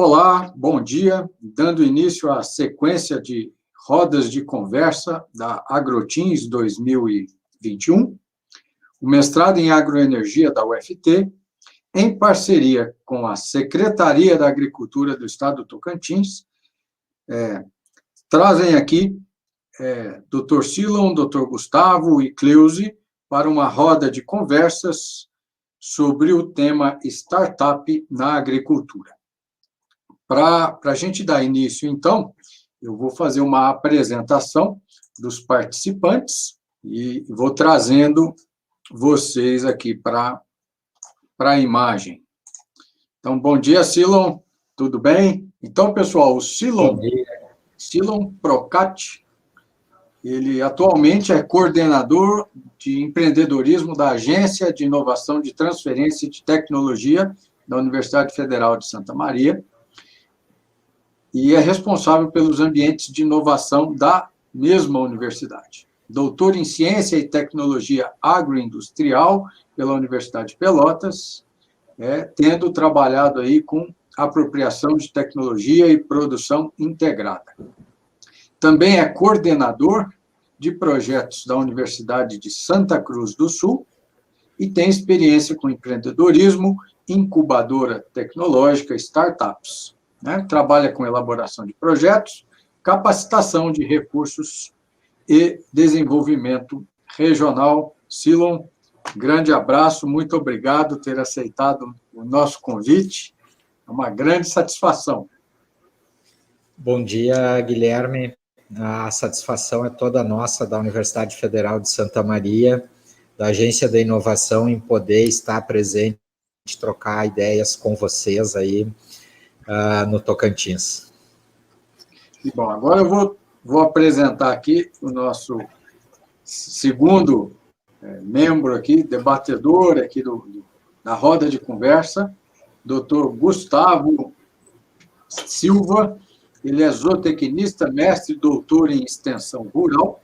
Olá, bom dia. Dando início à sequência de rodas de conversa da AgroTeams 2021, o mestrado em agroenergia da UFT, em parceria com a Secretaria da Agricultura do Estado do Tocantins, trazem aqui Dr. Silon, Dr. Gustavo e Cleusi para uma roda de conversas sobre o tema Startup na Agricultura. Para a gente dar início, então, eu vou fazer uma apresentação dos participantes e vou trazendo vocês aqui para a imagem. Então, bom dia, Silon, tudo bem? Então, pessoal, o Silon Procati, ele atualmente é coordenador de empreendedorismo da Agência de Inovação de Transferência de Tecnologia da Universidade Federal de Santa Maria, e é responsável pelos ambientes de inovação da mesma universidade. Doutor em Ciência e Tecnologia Agroindustrial pela Universidade de Pelotas, tendo trabalhado aí com apropriação de tecnologia e produção integrada. Também é coordenador de projetos da Universidade de Santa Cruz do Sul e tem experiência com empreendedorismo, incubadora tecnológica, startups. Trabalha com elaboração de projetos, capacitação de recursos e desenvolvimento regional. Silon, grande abraço, muito obrigado por ter aceitado o nosso convite, é uma grande satisfação. Bom dia, Guilherme, a satisfação é toda nossa da Universidade Federal de Santa Maria, da Agência da Inovação, em poder estar presente, trocar ideias com vocês aí, no Tocantins. Bom, agora eu vou apresentar aqui o nosso segundo membro aqui, debatedor aqui da roda de conversa, Dr. Gustavo Silva. Ele é zootecnista, mestre e doutor em extensão rural,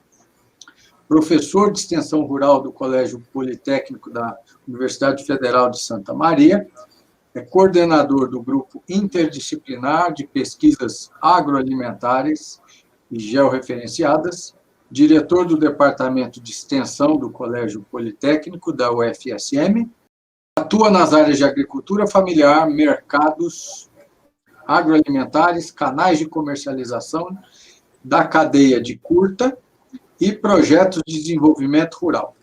professor de extensão rural do Colégio Politécnico da Universidade Federal de Santa Maria, é coordenador do Grupo Interdisciplinar de Pesquisas Agroalimentares e Georreferenciadas, diretor do Departamento de Extensão do Colégio Politécnico da UFSM, atua nas áreas de agricultura familiar, mercados agroalimentares, canais de comercialização da cadeia de curta e projetos de desenvolvimento rural.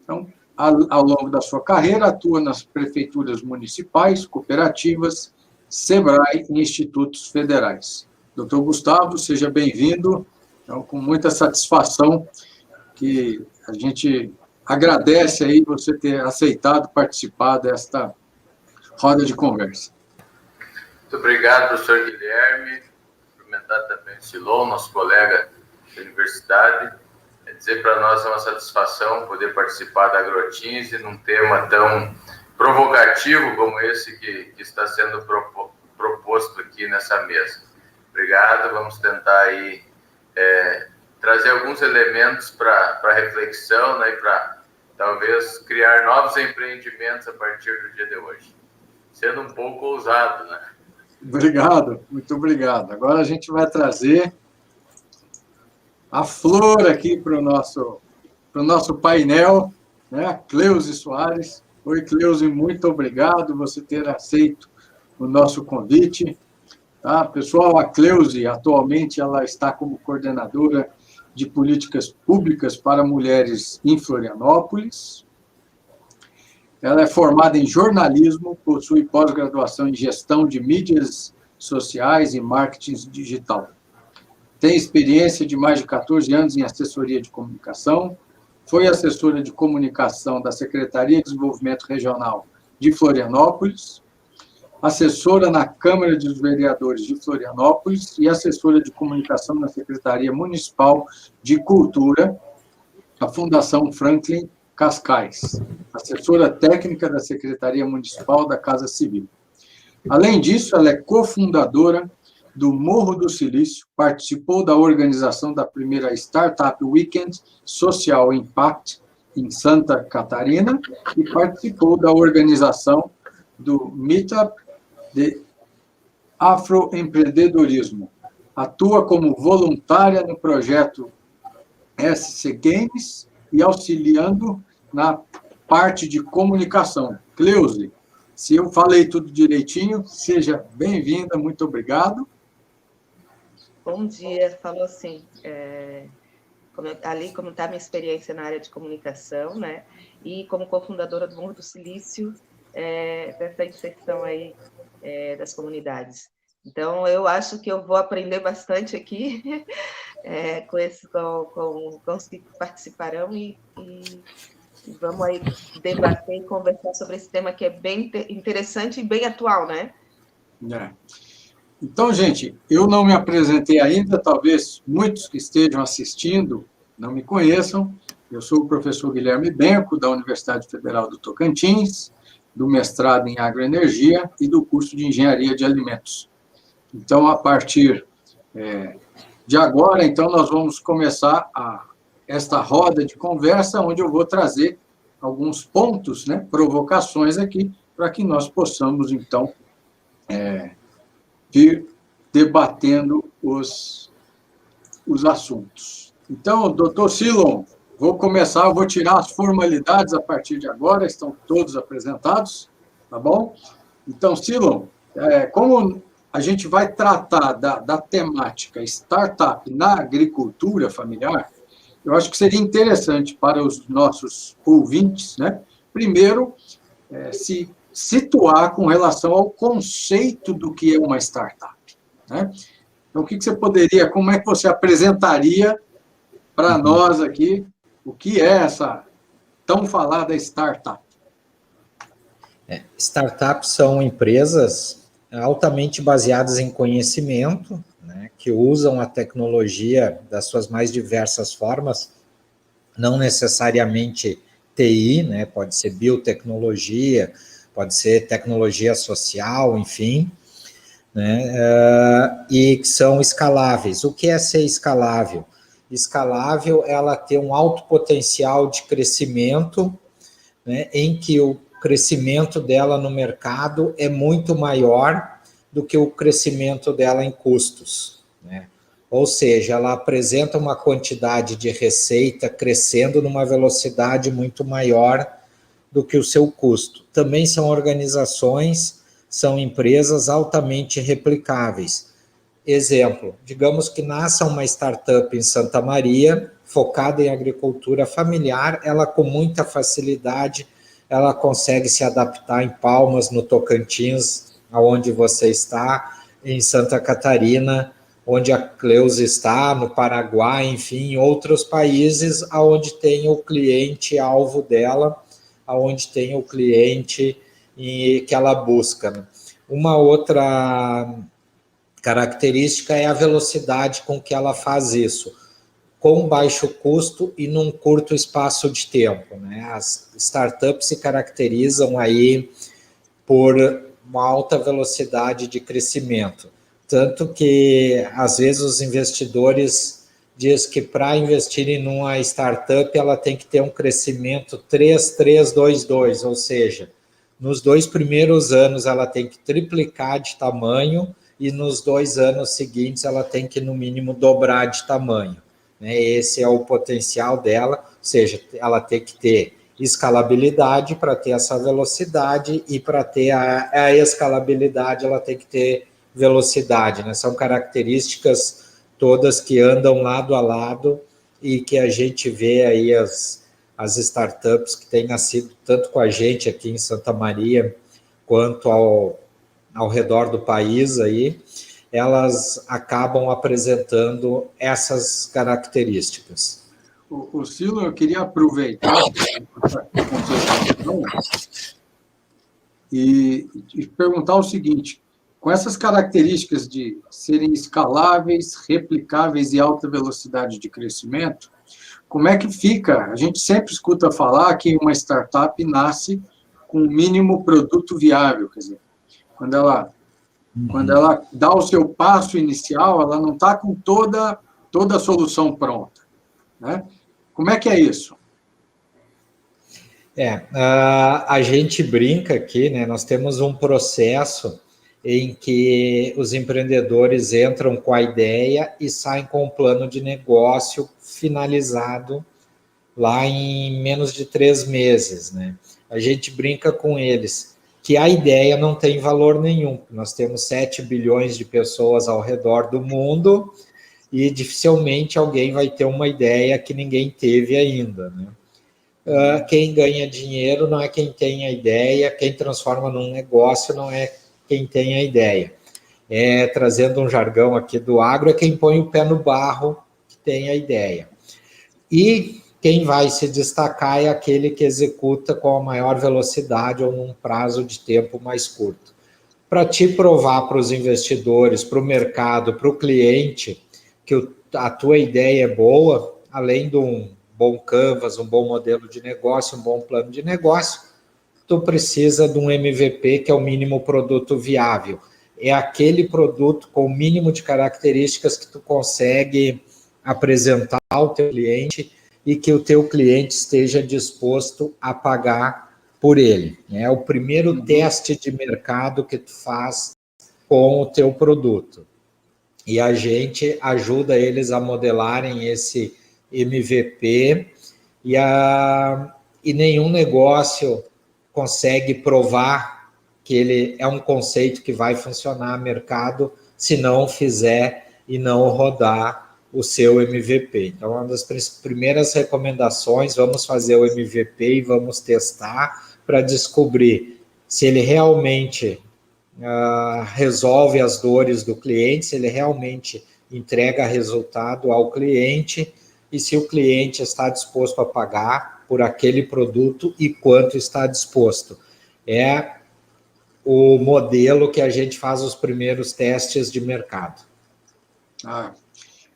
Então, ao longo da sua carreira, atua nas prefeituras municipais, cooperativas, SEBRAE e institutos federais. Doutor Gustavo, seja bem-vindo. Então, com muita satisfação que a gente agradece aí você ter aceitado participar desta roda de conversa. Muito obrigado, professor Guilherme. Cumprimentar também o Silon, nosso colega da universidade. Dizer para nós é uma satisfação poder participar da AgroTeams num tema tão provocativo como esse que está sendo proposto aqui nessa mesa. Obrigado, vamos tentar aí trazer alguns elementos para reflexão, né, e para talvez criar novos empreendimentos a partir do dia de hoje. Sendo um pouco ousado, né? Obrigado, muito obrigado. Agora a gente vai trazer a flor aqui para o nosso painel, né? Cleusi Soares. Oi, Cleusi, muito obrigado você ter aceito o nosso convite. Tá? Pessoal, a Cleusi, atualmente, ela está como coordenadora de políticas públicas para mulheres em Florianópolis. Ela é formada em jornalismo, possui pós-graduação em gestão de mídias sociais e marketing digital. Tem experiência de mais de 14 anos em assessoria de comunicação, foi assessora de comunicação da Secretaria de Desenvolvimento Regional de Florianópolis, assessora na Câmara dos Vereadores de Florianópolis e assessora de comunicação na Secretaria Municipal de Cultura, a Fundação Franklin Cascais, assessora técnica da Secretaria Municipal da Casa Civil. Além disso, ela é cofundadora do Morro do Silício, participou da organização da primeira Startup Weekend Social Impact em Santa Catarina e participou da organização do Meetup de afroempreendedorismo. Atua como voluntária no projeto SC Games e auxiliando na parte de comunicação. Cleusi, se eu falei tudo direitinho, seja bem-vinda, muito obrigado. Bom dia, falou sim. Como está a minha experiência na área de comunicação, né? E como cofundadora do Morro do Silício, dessa inserção aí das comunidades. Então, eu acho que eu vou aprender bastante aqui com os que participarão e vamos aí debater e conversar sobre esse tema que é bem interessante e bem atual, né? Então, gente, eu não me apresentei ainda, talvez muitos que estejam assistindo não me conheçam. Eu sou o professor Guilherme Benco, da Universidade Federal do Tocantins, do mestrado em agroenergia e do curso de engenharia de alimentos. Então, a partir de agora, então, nós vamos começar esta roda de conversa, onde eu vou trazer alguns pontos, né, provocações aqui, para que nós possamos, então, vir debatendo os assuntos. Então, doutor Silon, vou tirar as formalidades a partir de agora, estão todos apresentados, tá bom? Então, Silon, como a gente vai tratar da temática startup na agricultura familiar, eu acho que seria interessante para os nossos ouvintes, né? Primeiro, se situar com relação ao conceito do que é uma startup, né? Então, como é que você apresentaria para nós aqui o que é essa tão falada startup? Startups são empresas altamente baseadas em conhecimento, né, que usam a tecnologia das suas mais diversas formas, não necessariamente TI, né, pode ser biotecnologia, pode ser tecnologia social, enfim, né, e que são escaláveis. O que é ser escalável? Escalável, ela tem um alto potencial de crescimento, né, em que o crescimento dela no mercado é muito maior do que o crescimento dela em custos, né? Ou seja, ela apresenta uma quantidade de receita crescendo numa velocidade muito maior do que o seu custo. Também são organizações, são empresas altamente replicáveis. Exemplo, digamos que nasça uma startup em Santa Maria, focada em agricultura familiar, ela com muita facilidade, ela consegue se adaptar em Palmas, no Tocantins, onde você está, em Santa Catarina, onde a Cleusa está, no Paraguai, enfim, em outros países onde tem o cliente-alvo dela, onde tem o cliente que ela busca. Uma outra característica é a velocidade com que ela faz isso, com baixo custo e num curto espaço de tempo, né? As startups se caracterizam aí por uma alta velocidade de crescimento, tanto que, às vezes, os investidores dizem que para investir em uma startup, ela tem que ter um crescimento 3-3-2-2, ou seja, nos 2 primeiros anos ela tem que triplicar de tamanho e nos 2 anos seguintes ela tem que, no mínimo, dobrar de tamanho. Esse é o potencial dela, ou seja, ela tem que ter escalabilidade para ter essa velocidade e para ter a escalabilidade ela tem que ter velocidade, né? São características todas que andam lado a lado e que a gente vê aí as startups que têm nascido tanto com a gente aqui em Santa Maria quanto ao redor do país aí, elas acabam apresentando essas características. O Silo, eu queria aproveitar e perguntar o seguinte: com essas características de serem escaláveis, replicáveis e alta velocidade de crescimento, como é que fica? A gente sempre escuta falar que uma startup nasce com o mínimo produto viável, quer dizer, quando ela dá o seu passo inicial, ela não está com toda a solução pronta, né? Como é que é isso? A gente brinca aqui, né? Nós temos um processo em que os empreendedores entram com a ideia e saem com um plano de negócio finalizado lá em menos de 3 meses, né? A gente brinca com eles que a ideia não tem valor nenhum. Nós temos 7 bilhões de pessoas ao redor do mundo e dificilmente alguém vai ter uma ideia que ninguém teve ainda, né? Quem ganha dinheiro não é quem tem a ideia, quem transforma num negócio não é quem tem a ideia. Trazendo um jargão aqui do agro, é quem põe o pé no barro que tem a ideia. E quem vai se destacar é aquele que executa com a maior velocidade ou num prazo de tempo mais curto. Para te provar para os investidores, para o mercado, para o cliente, que a tua ideia é boa, além de um bom canvas, um bom modelo de negócio, um bom plano de negócio, tu precisa de um MVP, que é o mínimo produto viável. É aquele produto com o mínimo de características que tu consegue apresentar ao teu cliente e que o teu cliente esteja disposto a pagar por ele. É o primeiro teste de mercado que tu faz com o teu produto. E a gente ajuda eles a modelarem esse MVP e nenhum negócio consegue provar que ele é um conceito que vai funcionar no mercado se não fizer e não rodar o seu MVP. Então, uma das primeiras recomendações, vamos fazer o MVP e vamos testar para descobrir se ele realmente resolve as dores do cliente, se ele realmente entrega resultado ao cliente e se o cliente está disposto a pagar por aquele produto e quanto está disposto. É o modelo que a gente faz os primeiros testes de mercado.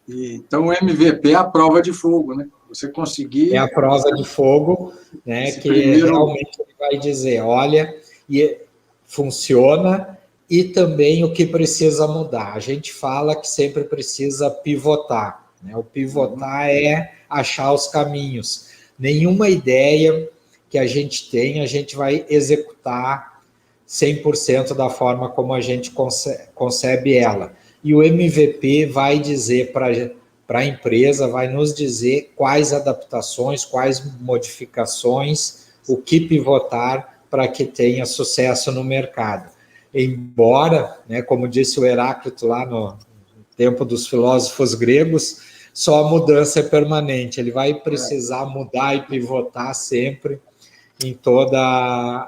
Então o MVP é a prova de fogo, né? Você conseguir... É a prova de fogo, né? Que realmente ele vai dizer, olha, e funciona e também o que precisa mudar. A gente fala que sempre precisa pivotar, né? O pivotar é achar os caminhos. Nenhuma ideia que a gente tem, a gente vai executar 100% da forma como a gente concebe ela. E o MVP vai dizer para a empresa, vai nos dizer quais adaptações, quais modificações, o que pivotar para que tenha sucesso no mercado. Embora, né, como disse o Heráclito lá no tempo dos filósofos gregos, só a mudança é permanente, ele vai precisar mudar e pivotar sempre em toda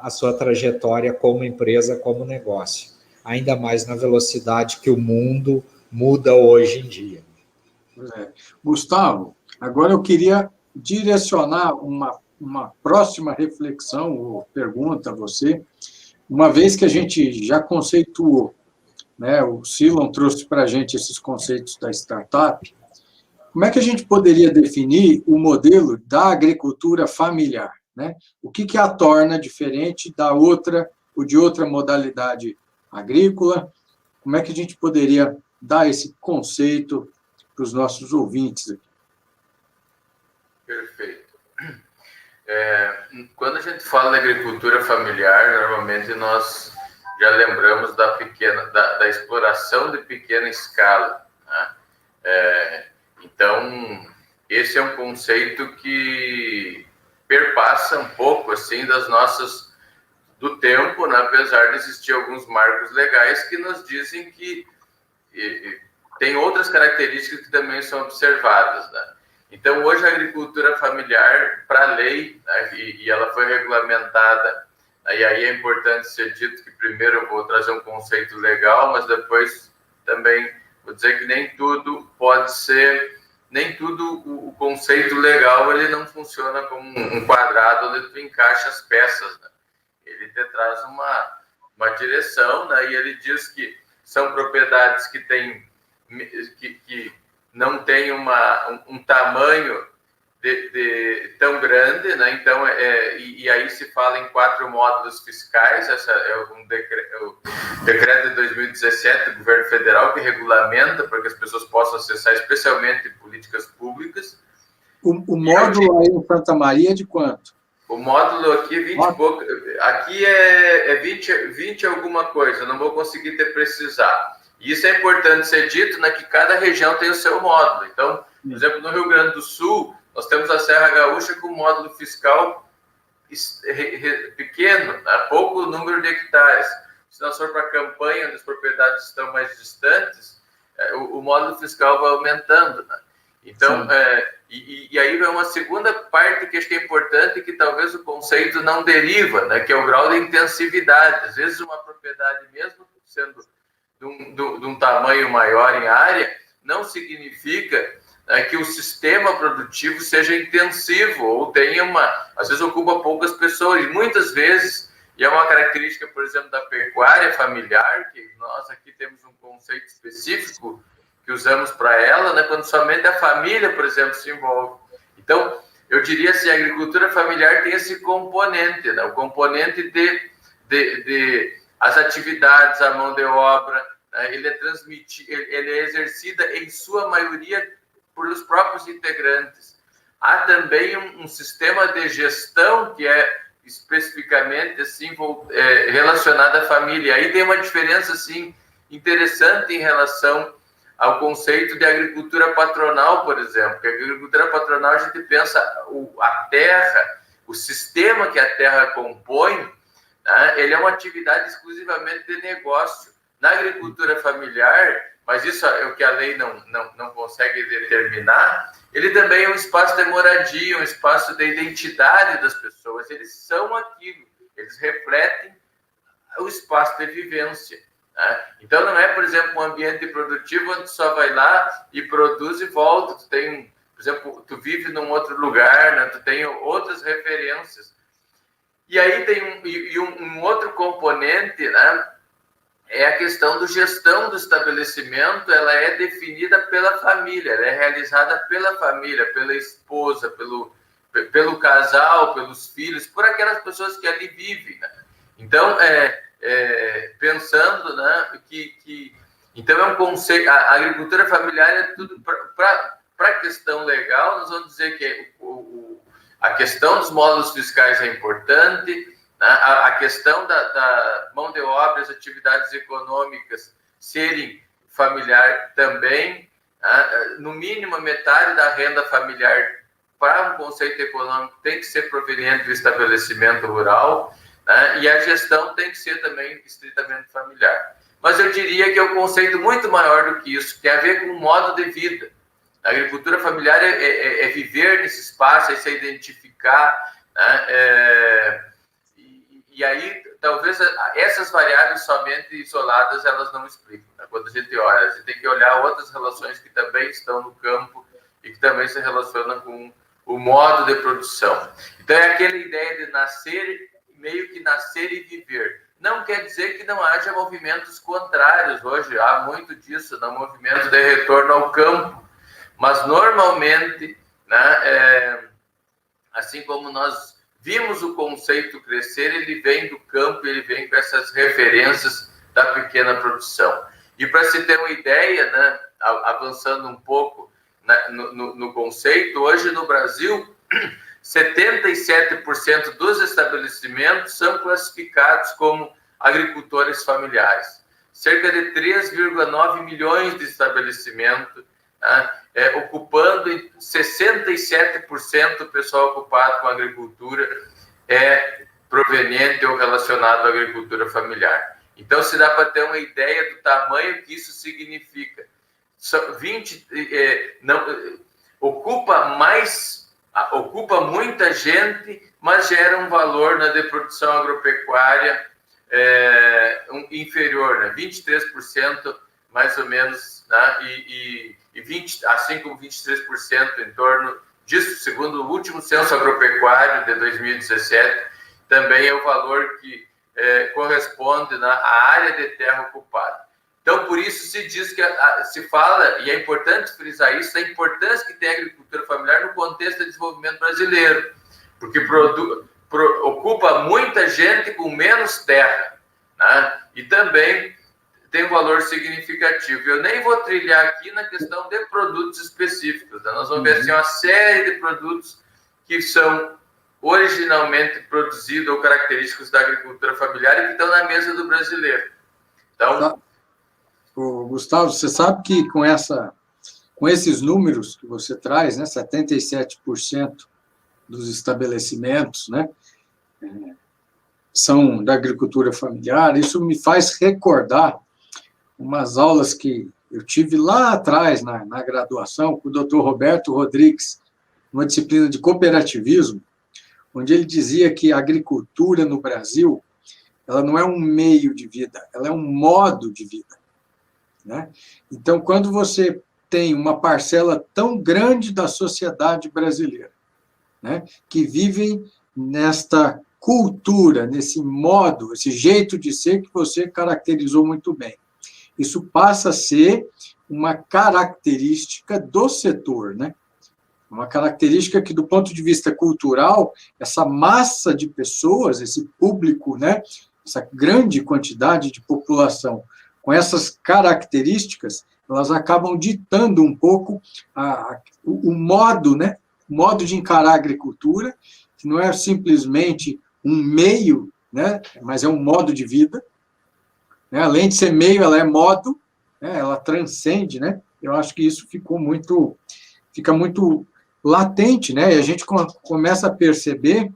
a sua trajetória como empresa, como negócio. Ainda mais na velocidade que o mundo muda hoje em dia. Gustavo, agora eu queria direcionar uma próxima reflexão ou pergunta a você, uma vez que a gente já conceituou, né, o Silon trouxe para a gente esses conceitos da startup, como é que a gente poderia definir o modelo da agricultura familiar? Né? O que a torna diferente da outra ou de outra modalidade agrícola? Como é que a gente poderia dar esse conceito para os nossos ouvintes aqui? Perfeito. Quando a gente fala da agricultura familiar, normalmente nós já lembramos da exploração de pequena escala, né? Então, esse é um conceito que perpassa um pouco assim do tempo, né? Apesar de existir alguns marcos legais que nos dizem que tem outras características que também são observadas, né? Então, hoje a agricultura familiar, para a lei, né, e ela foi regulamentada, né, e aí é importante ser dito que primeiro eu vou trazer um conceito legal, mas depois também vou dizer que nem tudo o conceito legal, ele não funciona como um quadrado onde tu encaixa as peças, né? Ele te traz uma direção, né, e ele diz que são propriedades que não tem um tamanho tão grande, né? Então, e aí se fala em 4 módulos fiscais. Essa é o decreto de 2017 do governo federal que regulamenta para que as pessoas possam acessar, especialmente políticas públicas. O módulo aí em Santa Maria é de quanto? O módulo aqui é 20 e pouco. Aqui é 20 alguma coisa, não vou conseguir te precisar. E isso é importante ser dito, né, que cada região tem o seu módulo. Então, por exemplo, no Rio Grande do Sul, nós temos a Serra Gaúcha com módulo fiscal pequeno, né, pouco número de hectares. Se nós for para a campanha, onde as propriedades estão mais distantes, o módulo fiscal vai aumentando, né? Então, e aí vem uma segunda parte que acho que é importante, que talvez o conceito não deriva, né, que é o grau de intensividade. Às vezes uma propriedade, mesmo sendo de um tamanho maior em área, não significa, né, que o sistema produtivo seja intensivo, ou tenha às vezes ocupa poucas pessoas, e muitas vezes, e é uma característica, por exemplo, da pecuária familiar, que nós aqui temos um conceito específico que usamos para ela, né, quando somente a família, por exemplo, se envolve. Então, eu diria assim, a agricultura familiar tem esse componente, né, o componente de as atividades, a mão de obra, né, ele é exercida em sua maioria por os próprios integrantes. Há também um sistema de gestão que é especificamente assim, relacionado à família. Aí tem uma diferença assim, interessante em relação ao conceito de agricultura patronal, por exemplo. Que a agricultura patronal, a gente pensa a terra, o sistema que a terra compõe, né, ele é uma atividade exclusivamente de negócio. Na agricultura familiar, mas isso é o que a lei não consegue determinar, ele também é um espaço de moradia, um espaço de identidade das pessoas. Eles são aquilo, eles refletem o espaço de vivência, né? Então, não é, por exemplo, um ambiente produtivo onde tu só vai lá e produz e volta. Tu tem, por exemplo, tu vive num outro lugar, né? Tu tem outras referências. E aí tem um outro componente, né? É a questão da gestão do estabelecimento. Ela é definida pela família, ela é realizada pela família, pela esposa, pelo casal, pelos filhos, por aquelas pessoas que ali vivem, né? Então, pensando, né, então é um conceito, a agricultura familiar é tudo para a questão legal. Nós vamos dizer que a questão dos módulos fiscais é importante, né, a questão da mão de obra, as atividades econômicas serem familiar também, né, no mínimo metade da renda familiar para um conceito econômico tem que ser proveniente do estabelecimento rural, né, e a gestão tem que ser também estritamente familiar. Mas eu diria que é um conceito muito maior do que isso, que tem a ver com o modo de vida. A agricultura familiar é viver nesse espaço, é se identificar, né, e aí talvez essas variáveis somente isoladas elas não explicam, né? Quando a gente olha, a gente tem que olhar outras relações que também estão no campo e que também se relacionam com o modo de produção. Então é aquela ideia de nascer, meio que nascer e viver. Não quer dizer que não haja movimentos contrários. Hoje há muito disso, no movimento de retorno ao campo. Mas normalmente, né, assim como nós vimos o conceito crescer, ele vem do campo, ele vem com essas referências da pequena produção. E para se ter uma ideia, né, avançando um pouco no conceito, hoje no Brasil, 77% dos estabelecimentos são classificados como agricultores familiares. Cerca de 3,9 milhões de estabelecimentos, né, ocupando 67% do pessoal ocupado com agricultura é proveniente ou relacionado à agricultura familiar. Então, se dá para ter uma ideia do tamanho que isso significa. Ocupa muita gente, mas gera um valor na de produção agropecuária inferior, né? 23% mais ou menos, né? Assim como 23% em torno disso, segundo o último censo agropecuário de 2017, também é o valor que corresponde, né, à área de terra ocupada. Então, por isso se diz que se fala, e é importante frisar isso, a importância que tem a agricultura familiar no contexto do desenvolvimento brasileiro, porque ocupa muita gente com menos terra, né? E também tem um valor significativo. Eu nem vou trilhar aqui na questão de produtos específicos, né? Nós vamos ver assim, uma série de produtos que são originalmente produzido ou característicos da agricultura familiar e que estão na mesa do brasileiro. Então, Gustavo, você sabe que com esses números que você traz, né, 77% dos estabelecimentos, né, são da agricultura familiar, isso me faz recordar umas aulas que eu tive lá atrás, na graduação, com o Dr. Roberto Rodrigues, uma disciplina de cooperativismo, onde ele dizia que a agricultura no Brasil, ela não é um meio de vida, ela é um modo de vida, né? Então, quando você tem uma parcela tão grande da sociedade brasileira, né, que vivem nesta cultura, nesse modo, esse jeito de ser que você caracterizou muito bem, isso passa a ser uma característica do setor, né? Uma característica que, do ponto de vista cultural, essa massa de pessoas, esse público, né? Essa grande quantidade de população, com essas características, elas acabam ditando um pouco o modo, né? O modo de encarar a agricultura, que não é simplesmente um meio, né? Mas é um modo de vida. Né? Além de ser meio, ela é modo, né? Ela transcende, né? Eu acho que isso fica muito latente, né? E a gente começa a perceber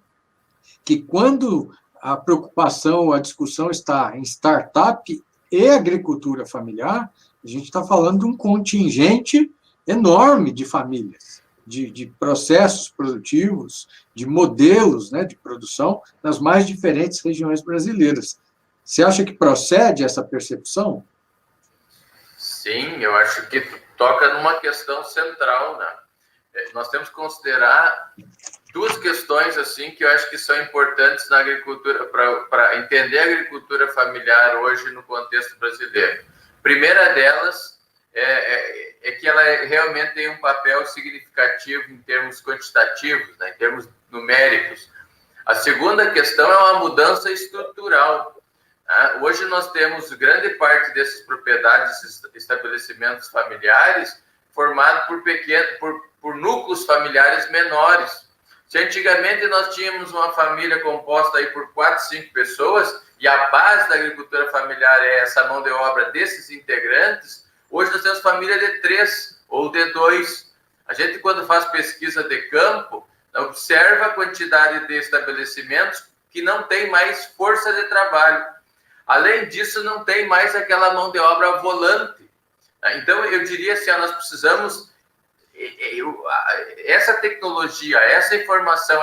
que quando a preocupação, a discussão está em startup e agricultura familiar, a gente está falando de um contingente enorme de famílias, de processos produtivos, de modelos, né, de produção nas mais diferentes regiões brasileiras. Você acha que procede essa percepção? Sim, eu acho que toca numa questão central, né? Nós temos que considerar duas questões assim que eu acho que são importantes na agricultura para entender a agricultura familiar hoje no contexto brasileiro. A primeira delas é que ela realmente tem um papel significativo em termos quantitativos, né, em termos numéricos. A segunda questão é uma mudança estrutural. Hoje nós temos grande parte dessas propriedades, estabelecimentos familiares, formado por núcleos familiares menores. Se antigamente nós tínhamos uma família composta aí por 4, 5 pessoas, e a base da agricultura familiar é essa mão de obra desses integrantes, hoje nós temos família de 3 ou de 2. A gente, quando faz pesquisa de campo, observa a quantidade de estabelecimentos que não tem mais força de trabalho. Além disso, não tem mais aquela mão de obra volante. Então, eu diria assim, nós precisamos... Essa tecnologia, essa informação,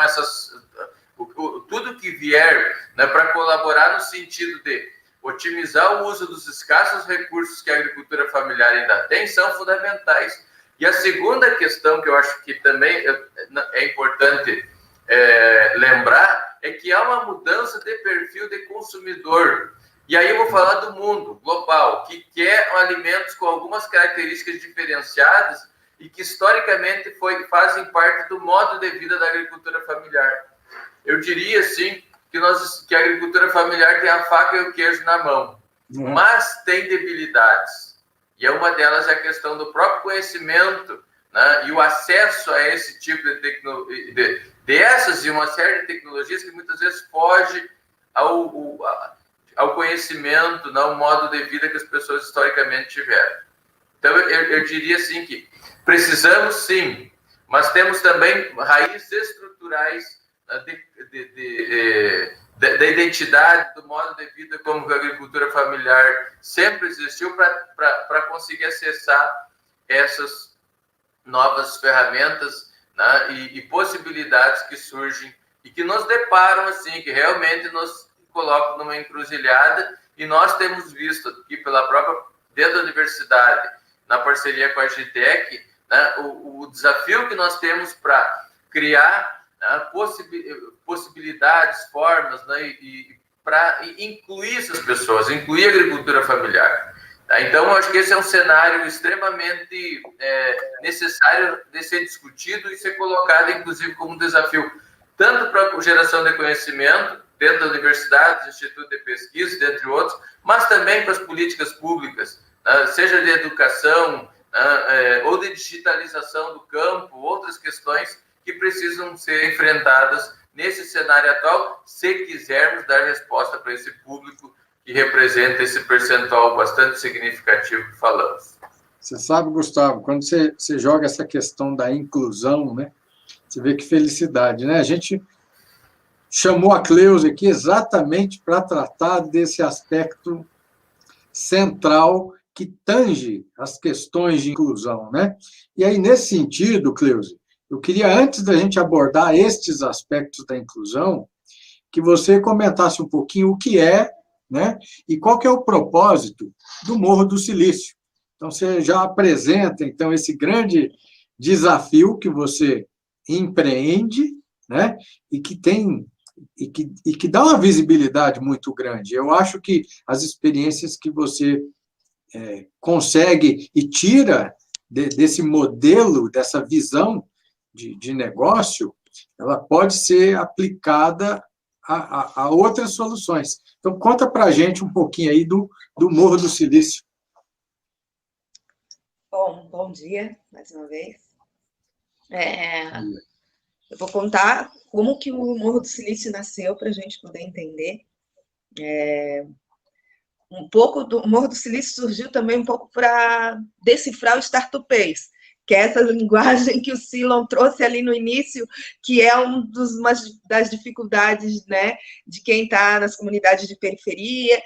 tudo que vier, né, para colaborar no sentido de otimizar o uso dos escassos recursos que a agricultura familiar ainda tem, são fundamentais. E a segunda questão que eu acho que também é importante lembrar é que há uma mudança de perfil de consumidor. E aí eu vou falar do mundo global, que quer alimentos com algumas características diferenciadas e que historicamente fazem parte do modo de vida da agricultura familiar. Eu diria, sim, que a agricultura familiar tem a faca e o queijo na mão, mas tem debilidades. E uma delas é a questão do próprio conhecimento, né, e o acesso a esse tipo de dessas e uma série de tecnologias que muitas vezes foge ao conhecimento, ao modo de vida que as pessoas historicamente tiveram. Então, eu diria assim que precisamos sim, mas temos também raízes estruturais da identidade, do modo de vida como a agricultura familiar sempre existiu para conseguir acessar essas novas ferramentas, né, e possibilidades que surgem e que nos deparam assim, que realmente nos colocam numa encruzilhada, e nós temos visto aqui dentro da universidade, na parceria com a GTEC, né, o desafio que nós temos para criar, né, possibilidades, formas, né, e para incluir essas pessoas, incluir a agricultura familiar. Tá? Então, eu acho que esse é um cenário extremamente necessário de ser discutido e ser colocado, inclusive, como desafio, tanto para a geração de conhecimento, dentro da universidade, instituto de pesquisa, dentre outros, mas também para as políticas públicas, seja de educação, ou de digitalização do campo, outras questões que precisam ser enfrentadas nesse cenário atual, se quisermos dar resposta para esse público que representa esse percentual bastante significativo que falamos. Você sabe, Gustavo, quando você joga essa questão da inclusão, né? Você vê que felicidade, né? A gente chamou a Cleusa aqui exatamente para tratar desse aspecto central que tange as questões de inclusão, né? E aí, nesse sentido, Cleusa, eu queria, antes da gente abordar estes aspectos da inclusão, que você comentasse um pouquinho o que é, né? E qual que é o propósito do Morro do Silício. Então, você já apresenta, então, esse grande desafio que você empreende, né? E que dá uma visibilidade muito grande. Eu acho que as experiências que você consegue e tira desse modelo, dessa visão de negócio, ela pode ser aplicada a outras soluções. Então, conta para a gente um pouquinho aí do Morro do Silício. Bom dia, mais uma vez. Eu vou contar como que o Morro do Silício nasceu para a gente poder entender. Um pouco do Morro do Silício surgiu também um pouco para decifrar o startupês, que é essa linguagem que o Silon trouxe ali no início, que é uma das dificuldades, né, de quem está nas comunidades de periferia,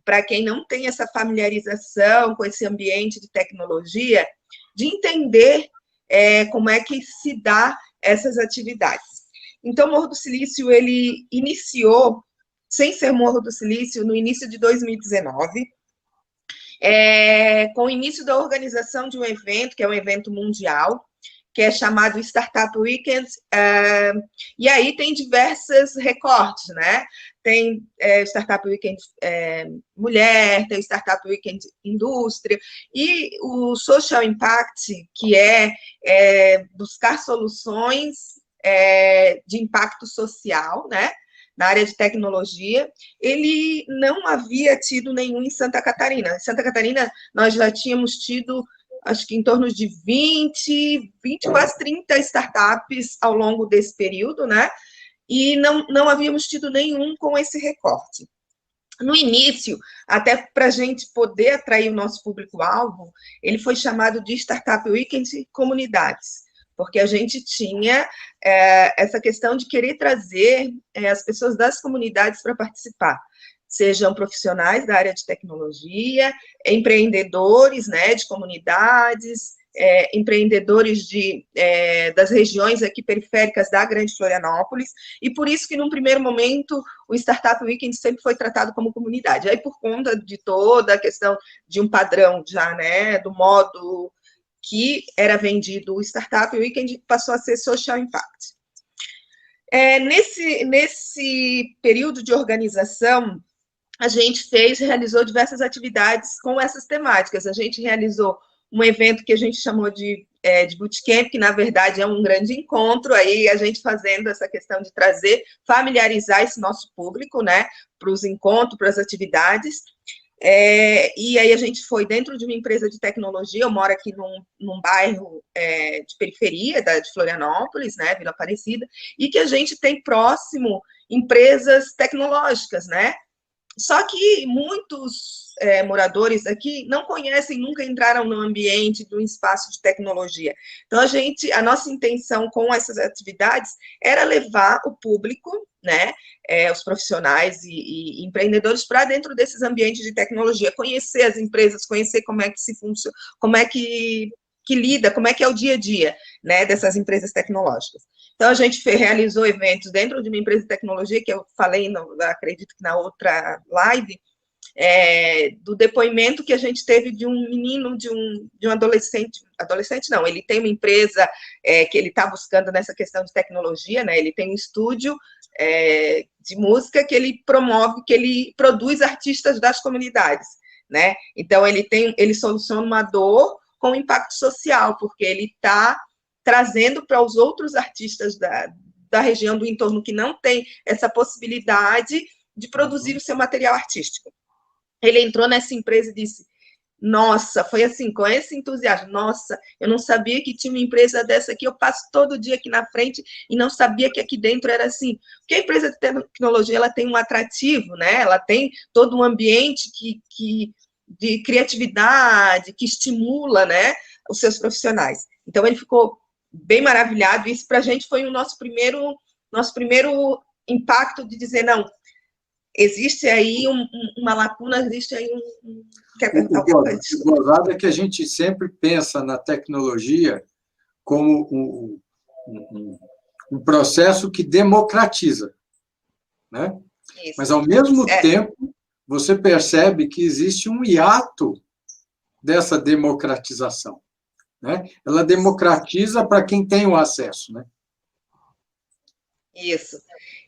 para quem não tem essa familiarização com esse ambiente de tecnologia, de entender como é que se dá essas atividades. Então, o Morro do Silício, ele iniciou, sem ser Morro do Silício, no início de 2019, com o início da organização de um evento, que é um evento mundial, que é chamado Startup Weekend, e aí tem diversos recortes, né? Tem Startup Weekend Mulher, tem Startup Weekend Indústria, e o Social Impact, que é buscar soluções de impacto social, né? Na área de tecnologia, ele não havia tido nenhum em Santa Catarina. Em Santa Catarina, nós já tínhamos tido, acho que em torno de 20, quase 30 startups ao longo desse período, né? E não havíamos tido nenhum com esse recorte. No início, até para a gente poder atrair o nosso público-alvo, ele foi chamado de Startup Weekend Comunidades, porque a gente tinha essa questão de querer trazer as pessoas das comunidades para participar, sejam profissionais da área de tecnologia, empreendedores, né, de comunidades, empreendedores das regiões aqui periféricas da Grande Florianópolis, e por isso que, num primeiro momento, o Startup Weekend sempre foi tratado como comunidade. Aí, por conta de toda a questão de um padrão já, né, do modo que era vendido o Startup Weekend, passou a ser Social Impact. Nesse período de organização, a gente realizou diversas atividades com essas temáticas. A gente realizou um evento que a gente chamou de bootcamp, que na verdade é um grande encontro, aí a gente fazendo essa questão de familiarizar esse nosso público, né, para os encontros, para as atividades. E aí a gente foi dentro de uma empresa de tecnologia. Eu moro aqui num bairro de periferia de Florianópolis, né, Vila Aparecida, e que a gente tem próximo empresas tecnológicas, né? Só que muitos moradores aqui não conhecem, nunca entraram no ambiente do espaço de tecnologia. Então, a nossa intenção com essas atividades era levar o público, né, os profissionais e empreendedores para dentro desses ambientes de tecnologia, conhecer as empresas, conhecer como é que se funciona, como é que lida, como é que é o dia a dia, né, dessas empresas tecnológicas. Então, a gente realizou eventos dentro de uma empresa de tecnologia, que eu falei, acredito que na outra live, do depoimento que a gente teve de um menino, de um adolescente não, ele tem uma empresa que ele está buscando nessa questão de tecnologia, né, ele tem um estúdio de música que ele promove, que ele produz artistas das comunidades, né, então ele soluciona uma dor com impacto social, porque ele está trazendo para os outros artistas da região do entorno que não tem essa possibilidade de produzir o seu material artístico. Ele entrou nessa empresa e disse: nossa, foi assim, com esse entusiasmo, nossa, eu não sabia que tinha uma empresa dessa aqui, eu passo todo dia aqui na frente e não sabia que aqui dentro era assim. Porque a empresa de tecnologia, ela tem um atrativo, né? Ela tem todo um ambiente de criatividade, que estimula, né, os seus profissionais. Então, ele ficou bem maravilhado, e isso para a gente foi o nosso primeiro impacto de dizer, não, existe aí uma lacuna, existe aí Quer perguntar alguma coisa? O gozado é que a gente sempre pensa na tecnologia como um processo que democratiza, né? Isso. Mas, ao mesmo tempo, você percebe que existe um hiato dessa democratização, né? Ela democratiza para quem tem o acesso, né? Isso.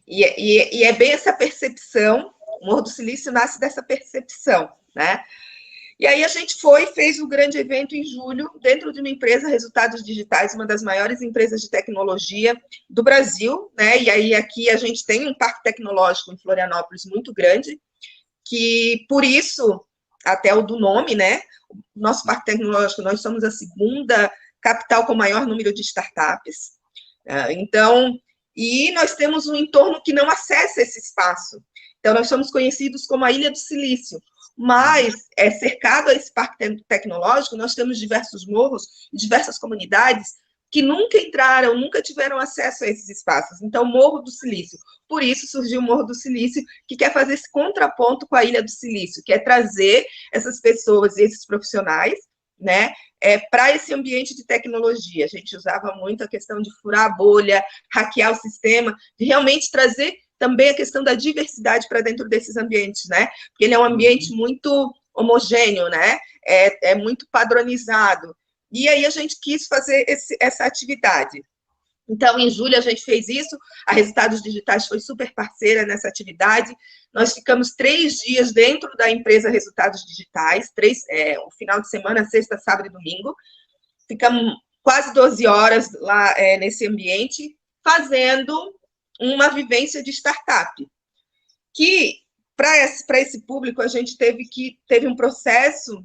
E é bem essa percepção, o Morro do Silício nasce dessa percepção, né? E aí a gente fez o grande evento em julho, dentro de uma empresa, Resultados Digitais, uma das maiores empresas de tecnologia do Brasil, né? E aí aqui a gente tem um parque tecnológico em Florianópolis muito grande, que por isso, até o do nome, né? Nosso parque tecnológico, nós somos a segunda capital com maior número de startups. Então, e nós temos um entorno que não acessa esse espaço. Então, nós somos conhecidos como a Ilha do Silício, mas cercado a esse parque tecnológico, nós temos diversos morros, diversas comunidades que nunca entraram, nunca tiveram acesso a esses espaços. Então, Morro do Silício. Por isso surgiu o Morro do Silício, que quer fazer esse contraponto com a Ilha do Silício, que é trazer essas pessoas e esses profissionais, né, para esse ambiente de tecnologia. A gente usava muito a questão de furar a bolha, hackear o sistema, de realmente trazer também a questão da diversidade para dentro desses ambientes, né? Porque ele é um ambiente muito homogêneo, né? É muito padronizado. E aí a gente quis fazer essa atividade. Então, em julho, a gente fez isso, a Resultados Digitais foi super parceira nessa atividade. Nós ficamos 3 dias dentro da empresa Resultados Digitais, o final de semana, sexta, sábado e domingo. Ficamos quase 12 horas lá nesse ambiente, fazendo uma vivência de startup. Que, para esse público, a gente teve um processo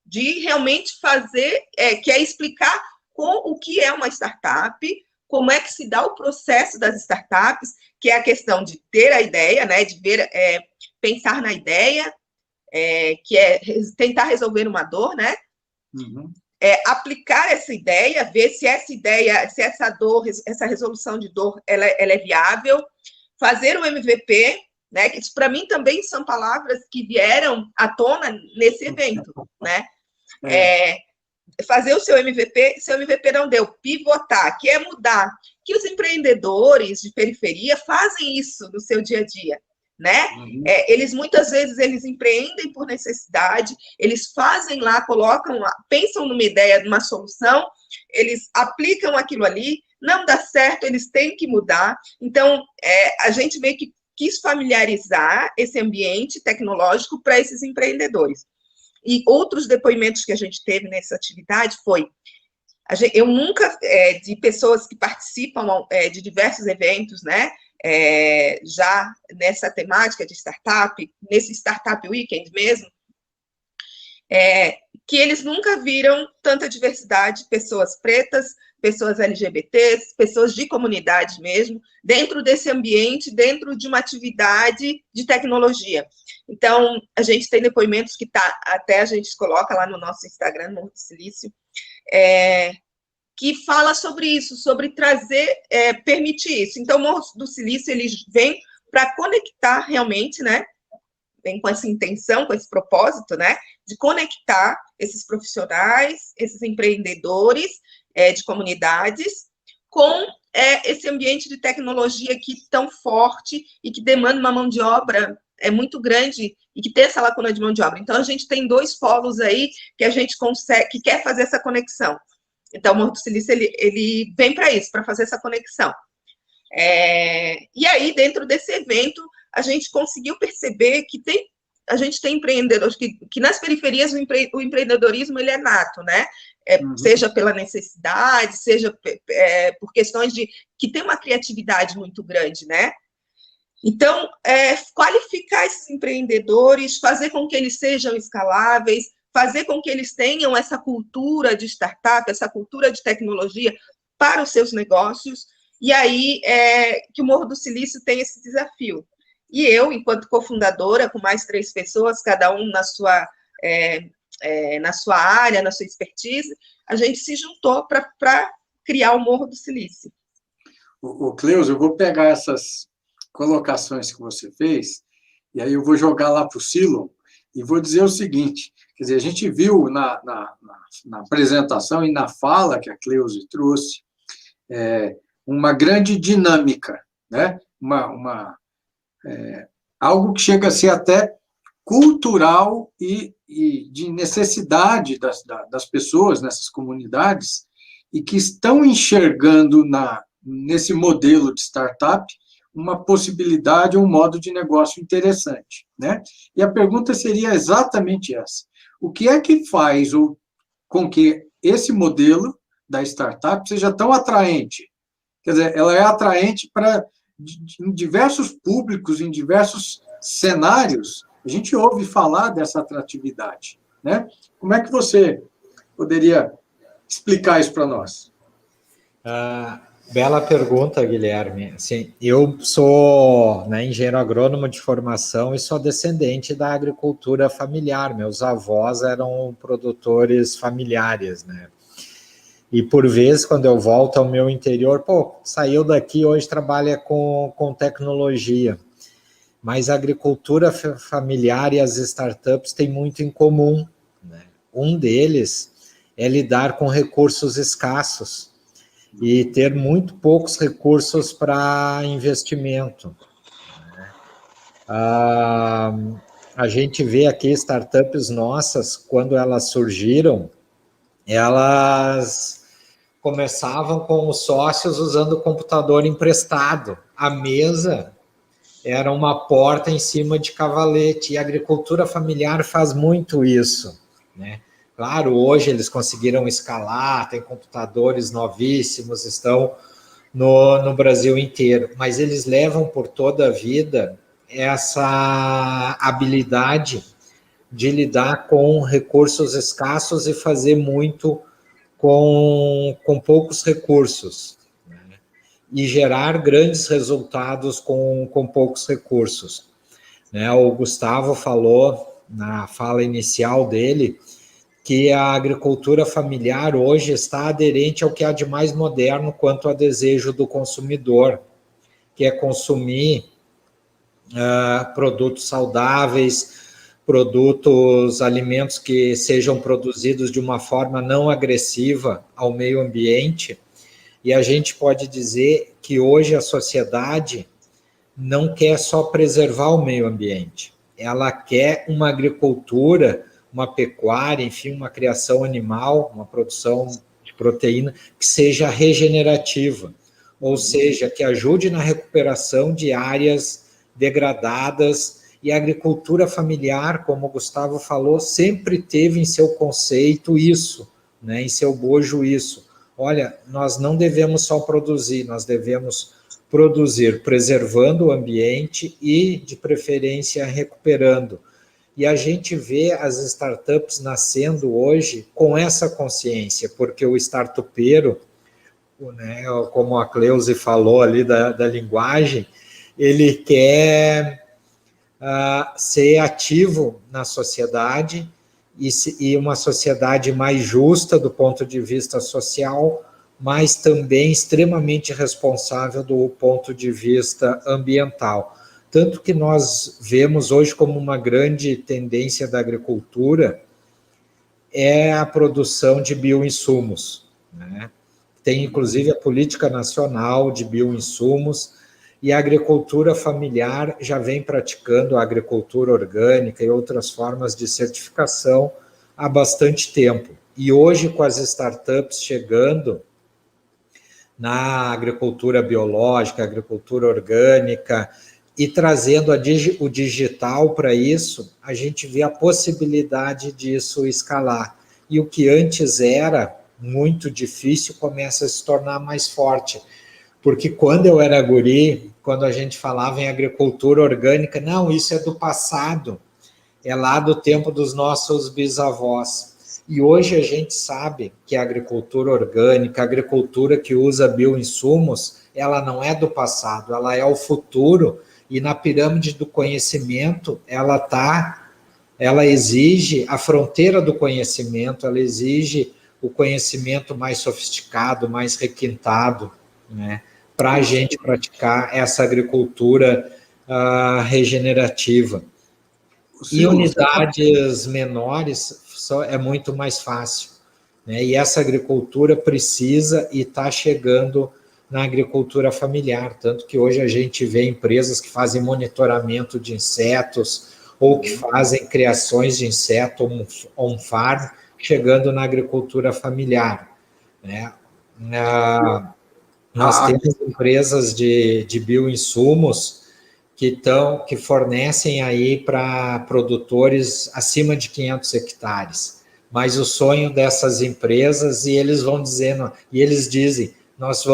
de realmente fazer, que é explicar o que é uma startup, como é que se dá o processo das startups, que é a questão de ter a ideia, né, de pensar na ideia, que é tentar resolver uma dor, né? Uhum. Aplicar essa ideia, ver se essa ideia, se essa dor, essa resolução de dor, ela é viável, fazer o MVP, né? Que isso para mim também são palavras que vieram à tona nesse evento, né? Fazer o seu MVP não deu, pivotar, que é mudar, que os empreendedores de periferia fazem isso no seu dia a dia, né? Uhum. Eles muitas vezes eles empreendem por necessidade, eles fazem lá, pensam numa ideia, numa solução, eles aplicam aquilo ali, não dá certo, eles têm que mudar. Então, a gente meio que quis familiarizar esse ambiente tecnológico para esses empreendedores. E outros depoimentos que a gente teve nessa atividade eu nunca, de pessoas que participam de diversos eventos, né, já nessa temática de startup, nesse Startup Weekend mesmo, que eles nunca viram tanta diversidade, pessoas pretas, pessoas LGBTs, pessoas de comunidade mesmo, dentro desse ambiente, dentro de uma atividade de tecnologia. Então, a gente tem depoimentos que até a gente coloca lá no nosso Instagram, no Morro do Silício, que fala sobre isso, sobre trazer, permitir isso. Então, o Morro do Silício, ele vem para conectar realmente, né, vem com essa intenção, com esse propósito, né, de conectar esses profissionais, esses empreendedores de comunidades com esse ambiente de tecnologia aqui tão forte e que demanda uma mão de obra muito grande e que tem essa lacuna de mão de obra. Então, a gente tem 2 polos aí que a gente consegue, que quer fazer essa conexão. Então, o Morro do Silício, ele vem para isso, para fazer essa conexão. E aí, dentro desse evento, a gente conseguiu perceber que a gente tem empreendedores, que nas periferias o empreendedorismo ele é nato, né? Seja pela necessidade, seja por questões que tem uma criatividade muito grande, né? Então, qualificar esses empreendedores, fazer com que eles sejam escaláveis, fazer com que eles tenham essa cultura de startup, essa cultura de tecnologia para os seus negócios, e aí que o Morro do Silício tem esse desafio. E eu, enquanto cofundadora, com mais 3 pessoas, cada um na sua área, na sua expertise, a gente se juntou para criar o Morro do Silício. Cleusa, eu vou pegar essas colocações que você fez, e aí eu vou jogar lá para o Silon, e vou dizer o seguinte, quer dizer, a gente viu na apresentação e na fala que a Cleusa trouxe, uma grande dinâmica, né? Algo que chega a ser até cultural e de necessidade das pessoas nessas comunidades, e que estão enxergando nesse modelo de startup uma possibilidade, um modo de negócio interessante, né? E a pergunta seria exatamente essa. O que é que faz com que esse modelo da startup seja tão atraente? Quer dizer, ela é atraente em diversos públicos, em diversos cenários, a gente ouve falar dessa atratividade, né? Como é que você poderia explicar isso para nós? Bela pergunta, Guilherme. Assim, eu sou engenheiro agrônomo de formação e sou descendente da agricultura familiar. Meus avós eram produtores familiares, né? E, por vezes, quando eu volto ao meu interior, saiu daqui, hoje trabalha com tecnologia. Mas a agricultura familiar e as startups têm muito em comum, né? Um deles é lidar com recursos escassos e ter muito poucos recursos para investimento, né? A gente vê aqui startups nossas, quando elas surgiram, elas começavam com os sócios usando computador emprestado. A mesa era uma porta em cima de cavalete, e a agricultura familiar faz muito isso, né? Claro, hoje eles conseguiram escalar, tem computadores novíssimos, estão no Brasil inteiro, mas eles levam por toda a vida essa habilidade de lidar com recursos escassos e fazer muito com poucos recursos, né? E gerar grandes resultados com poucos recursos, né? O Gustavo falou na fala inicial dele que a agricultura familiar hoje está aderente ao que há de mais moderno quanto a desejo do consumidor, que é consumir produtos saudáveis, alimentos que sejam produzidos de uma forma não agressiva ao meio ambiente. E a gente pode dizer que hoje a sociedade não quer só preservar o meio ambiente, ela quer uma agricultura, uma pecuária, enfim, uma criação animal, uma produção de proteína que seja regenerativa, ou seja, que ajude na recuperação de áreas degradadas. E a agricultura familiar, como o Gustavo falou, sempre teve em seu conceito isso, né, em seu bojo isso. Olha, nós não devemos só produzir, nós devemos produzir preservando o ambiente e, de preferência, recuperando. E a gente vê as startups nascendo hoje com essa consciência, porque o startupeiro, né, como a Cleusa falou ali da linguagem, ele quer ser ativo na sociedade e uma sociedade mais justa do ponto de vista social, mas também extremamente responsável do ponto de vista ambiental. Tanto que nós vemos hoje como uma grande tendência da agricultura é a produção de bioinsumos, né? Tem inclusive a política nacional de bioinsumos, e a agricultura familiar já vem praticando a agricultura orgânica e outras formas de certificação há bastante tempo. E hoje, com as startups chegando na agricultura biológica, agricultura orgânica, e trazendo o digital para isso, a gente vê a possibilidade disso escalar. E o que antes era muito difícil começa a se tornar mais forte, Porque quando eu era guri, quando a gente falava em agricultura orgânica, não, isso é do passado, é lá do tempo dos nossos bisavós. E hoje a gente sabe que a agricultura orgânica, a agricultura que usa bioinsumos, ela não é do passado, ela é o futuro, e na pirâmide do conhecimento, ela exige a fronteira do conhecimento, ela exige o conhecimento mais sofisticado, mais requintado, né, para a gente praticar essa agricultura regenerativa. E unidades menores é muito mais fácil, né? E essa agricultura precisa e está chegando na agricultura familiar, tanto que hoje a gente vê empresas que fazem monitoramento de insetos ou que fazem criações de inseto on-farm, chegando na agricultura familiar, né? Nós temos empresas de bioinsumos que fornecem aí para produtores acima de 500 hectares. Mas o sonho dessas empresas, e eles vão dizendo, e eles dizem, nós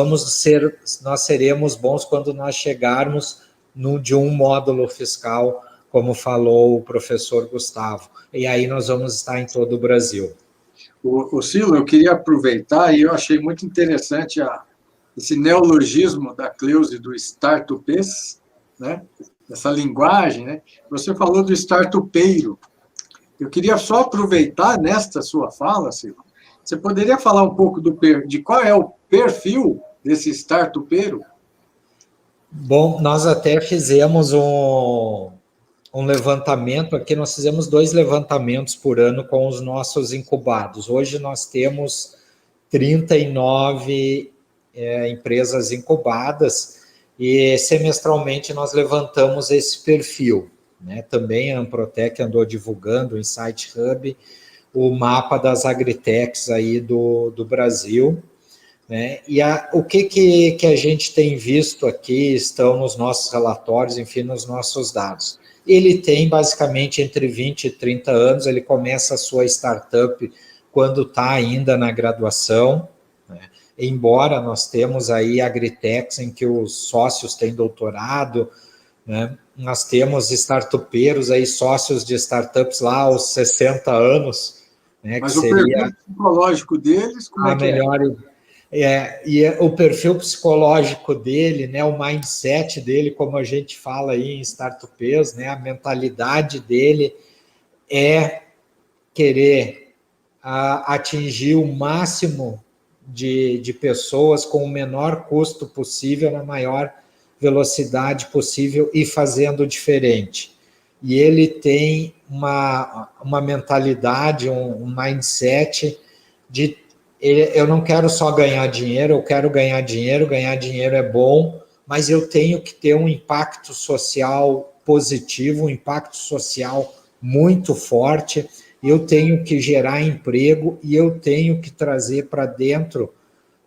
seremos bons quando nós chegarmos de um módulo fiscal, como falou o professor Gustavo. E aí nós vamos estar em todo o Brasil. O Silo, eu queria aproveitar, e eu achei muito interessante esse neologismo da Cleusa do startupês, né? Essa linguagem, né? Você falou do startupeiro. Eu queria só aproveitar nesta sua fala, Silvio. Você poderia falar um pouco de qual é o perfil desse startupeiro? Bom, nós até fizemos um levantamento aqui, nós fizemos 2 levantamentos por ano com os nossos incubados. Hoje nós temos 39 empresas incubadas, e semestralmente nós levantamos esse perfil, né? Também a Amprotec andou divulgando, o Insight Hub, o mapa das agritechs aí do Brasil, né? E o que a gente tem visto aqui, estão nos nossos relatórios, enfim, nos nossos dados. Ele tem basicamente entre 20 e 30 anos, ele começa a sua startup quando está ainda na graduação, né? Embora nós temos aí agritechs em que os sócios têm doutorado, né? Nós temos startupeiros aí, sócios de startups lá aos 60 anos, né? Mas que o seria perfil psicológico deles, como é que melhor, o perfil psicológico dele, né? O mindset dele, como a gente fala aí em startupeiros, né? A mentalidade dele é querer atingir o máximo de pessoas com o menor custo possível, na maior velocidade possível e fazendo diferente. E ele tem uma mentalidade, um mindset de eu não quero só ganhar dinheiro, eu quero ganhar dinheiro é bom, mas eu tenho que ter um impacto social positivo, um impacto social muito forte, eu tenho que gerar emprego e eu tenho que trazer para dentro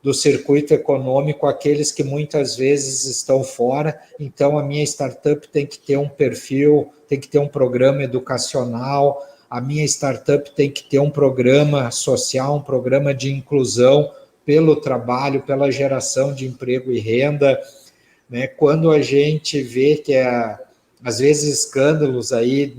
do circuito econômico aqueles que muitas vezes estão fora. Então, a minha startup tem que ter um perfil, tem que ter um programa educacional, a minha startup tem que ter um programa social, um programa de inclusão pelo trabalho, pela geração de emprego e renda, né? Quando a gente vê que, às vezes, escândalos aí,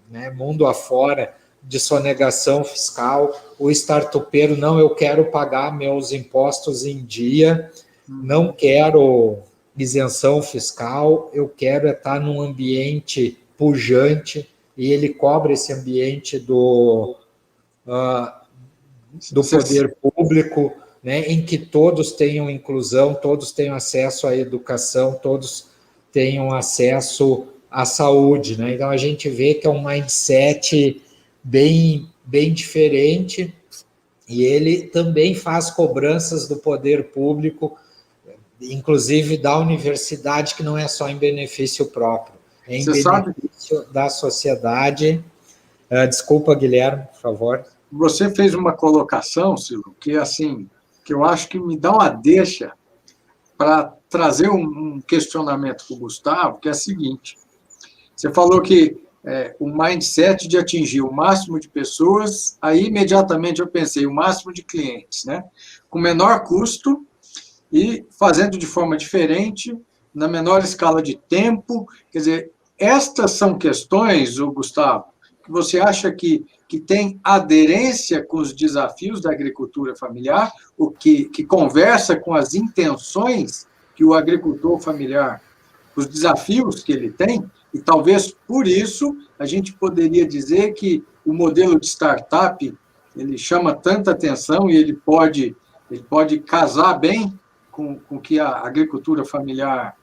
né, mundo afora, de sonegação fiscal, o startupeiro, não, eu quero pagar meus impostos em dia, não quero isenção fiscal, eu quero estar num ambiente pujante, e ele cobra esse ambiente do poder público, né, em que todos tenham inclusão, todos tenham acesso à educação, todos tenham acesso à saúde, né? Então, a gente vê que é um mindset bem diferente, e ele também faz cobranças do poder público, inclusive da universidade, que não é só em benefício próprio, é em benefício da sociedade. Desculpa, Guilherme, por favor. Você fez uma colocação, Silvio, que assim, que eu acho que me dá uma deixa para trazer um questionamento para o Gustavo, que é o seguinte: você falou que o mindset de atingir o máximo de pessoas, aí imediatamente eu pensei, o máximo de clientes, né? Com menor custo e fazendo de forma diferente, na menor escala de tempo. Quer dizer, estas são questões, Gustavo, que você acha que tem aderência com os desafios da agricultura familiar, o que conversa com as intenções que o agricultor familiar, os desafios que ele tem, e talvez por isso a gente poderia dizer que o modelo de startup ele chama tanta atenção e ele pode casar bem com o que a agricultura familiar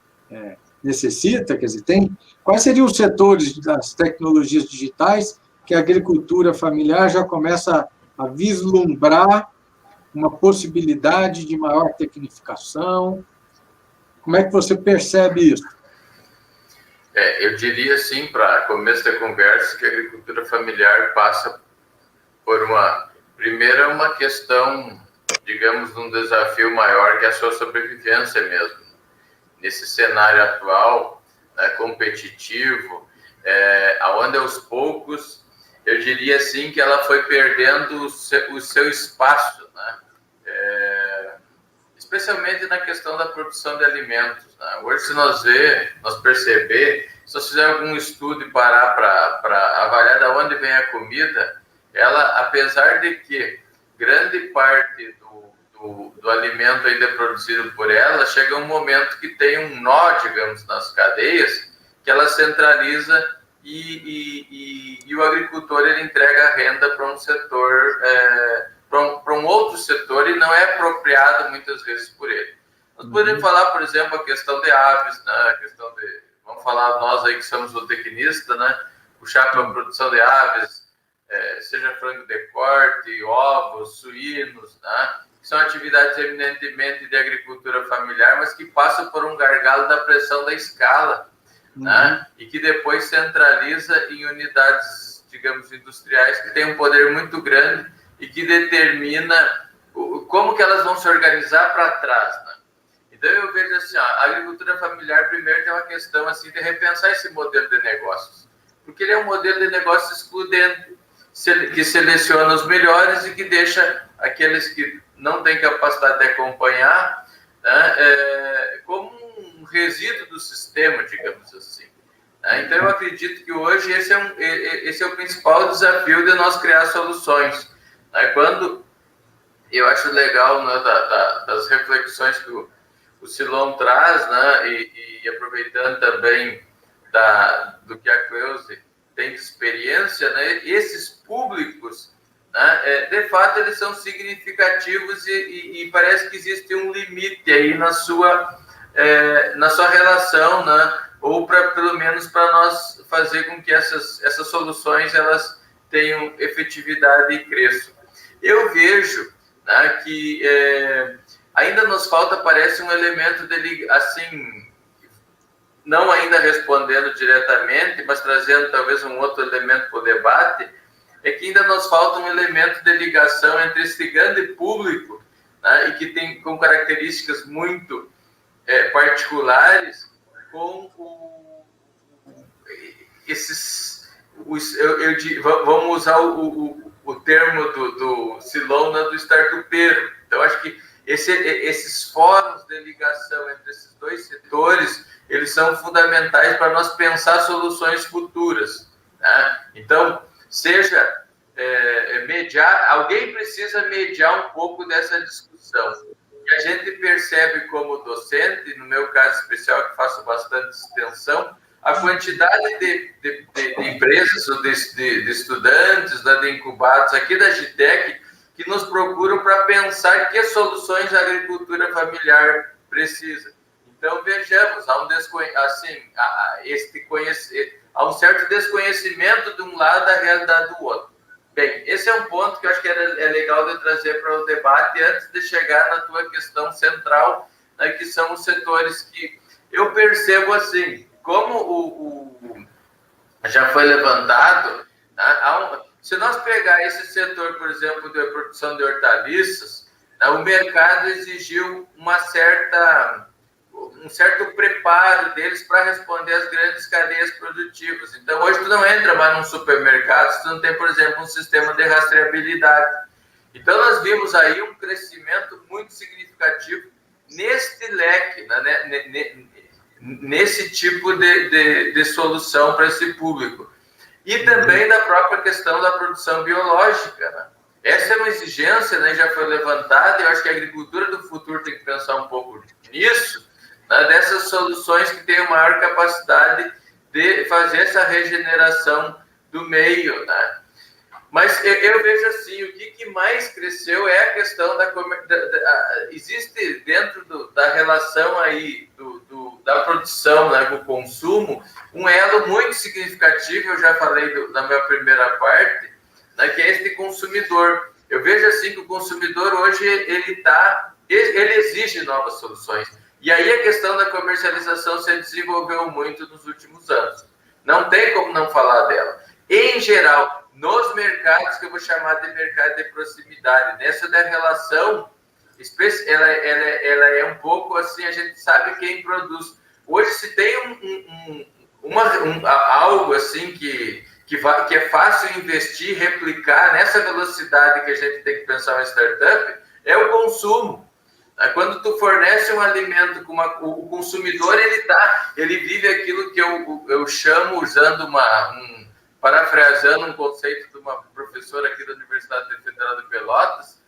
necessita, quer dizer, quais seriam os setores das tecnologias digitais que a agricultura familiar já começa a vislumbrar uma possibilidade de maior tecnificação? Como é que você percebe isso? Eu diria, assim, para começo da conversa, que a agricultura familiar passa por primeiro, uma questão, digamos, um desafio maior, que é a sua sobrevivência mesmo. Nesse cenário atual, né, competitivo, onde aos poucos, eu diria assim, que ela foi perdendo o seu espaço, né? Especialmente na questão da produção de alimentos, né? Hoje, se nós perceber, se nós fizer algum estudo e parar para avaliar de onde vem a comida, ela, apesar de que grande parte do alimento ainda é produzido por ela, chega um momento que tem um nó, digamos, nas cadeias, que ela centraliza e o agricultor ele entrega a renda para um setor, para um outro setor, e não é apropriado muitas vezes por ele. Nós podemos falar, por exemplo, a questão de aves, né? A questão vamos falar nós aí que somos zootecnistas, né? Puxar para a produção de aves, seja frango de corte, ovos, suínos, né? São atividades eminentemente de agricultura familiar, mas que passam por um gargalo da pressão da escala, né? E que depois centraliza em unidades, digamos, industriais, que têm um poder muito grande e que determina como que elas vão se organizar para trás, né? Então, eu vejo assim, a agricultura familiar, primeiro, tem uma questão assim, de repensar esse modelo de negócios, porque ele é um modelo de negócio excludente, que seleciona os melhores e que deixa aqueles que não têm capacidade de acompanhar, né, como um resíduo do sistema, digamos assim. Então, eu acredito que hoje esse é o principal desafio de nós criar soluções. Quando eu acho legal, né, das reflexões que o Silon traz, né, e aproveitando também do que a Cleusa tem de experiência, né, esses públicos, né, de fato, eles são significativos e parece que existe um limite aí na sua relação, né, ou pelo menos para nós fazer com que essas soluções elas tenham efetividade e cresçam. Eu vejo, né, que ainda nos falta, parece, um elemento assim, não ainda respondendo diretamente, mas trazendo talvez um outro elemento para o debate, é que ainda nos falta um elemento de ligação entre esse grande público, né, e que tem com características muito particulares, com vamos usar o termo do Silona, do startupeiro. Então, acho que esses fóruns de ligação entre esses dois setores, eles são fundamentais para nós pensar soluções futuras, né? Então, seja mediar, alguém precisa mediar um pouco dessa discussão. E a gente percebe como docente, no meu caso especial, que faço bastante extensão, a quantidade de empresas, ou de estudantes, de incubados aqui da GITEC, que nos procuram para pensar que soluções a agricultura familiar precisa. Então, vejamos, há um certo desconhecimento de um lado da realidade do outro. Bem, esse é um ponto que eu acho que é legal de trazer para o debate antes de chegar na tua questão central, né, que são os setores que eu percebo assim, como já foi levantado, né, se nós pegar esse setor, por exemplo, de produção de hortaliças, né, o mercado exigiu um certo preparo deles para responder às grandes cadeias produtivas. Então, hoje tu não entra mais num supermercado se tu não tem, por exemplo, um sistema de rastreabilidade. Então, nós vimos aí um crescimento muito significativo neste leque, né, nesse tipo de solução para esse público. E também da própria questão da produção biológica, né? Essa é uma exigência, né, já foi levantada, e eu acho que a agricultura do futuro tem que pensar um pouco nisso, né, dessas soluções que têm maior capacidade de fazer essa regeneração do meio, né? Mas eu vejo assim, o que mais cresceu é a questão existe dentro da relação aí da produção, né, com o consumo, um elo muito significativo, eu já falei na minha primeira parte, né, que é este consumidor. Eu vejo assim que o consumidor hoje ele exige novas soluções. E aí a questão da comercialização se desenvolveu muito nos últimos anos. Não tem como não falar dela. Em geral, nos mercados que eu vou chamar de mercado de proximidade, nessa da relação, ela é um pouco assim, a gente sabe quem produz. Hoje se tem algo assim que é fácil investir, replicar nessa velocidade que a gente tem que pensar uma startup, é o consumo. Quando tu fornece um alimento com o consumidor, ele vive aquilo que eu chamo, parafraseando um conceito de uma professora aqui da Universidade Federal de Pelotas,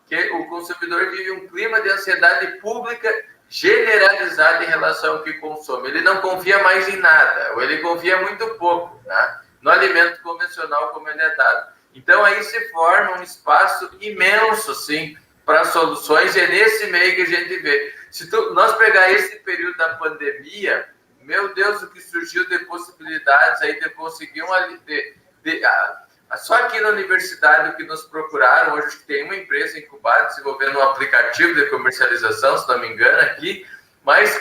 que o consumidor vive um clima de ansiedade pública generalizada em relação ao que consome. Ele não confia mais em nada, ou ele confia muito pouco, né, no alimento convencional como ele é dado. Então, aí se forma um espaço imenso, assim, para soluções, e é nesse meio que a gente vê. Se nós pegar esse período da pandemia, meu Deus, o que surgiu de possibilidades aí de conseguir só aqui na universidade, o que nos procuraram, hoje tem uma empresa incubada desenvolvendo um aplicativo de comercialização, se não me engano, aqui, mas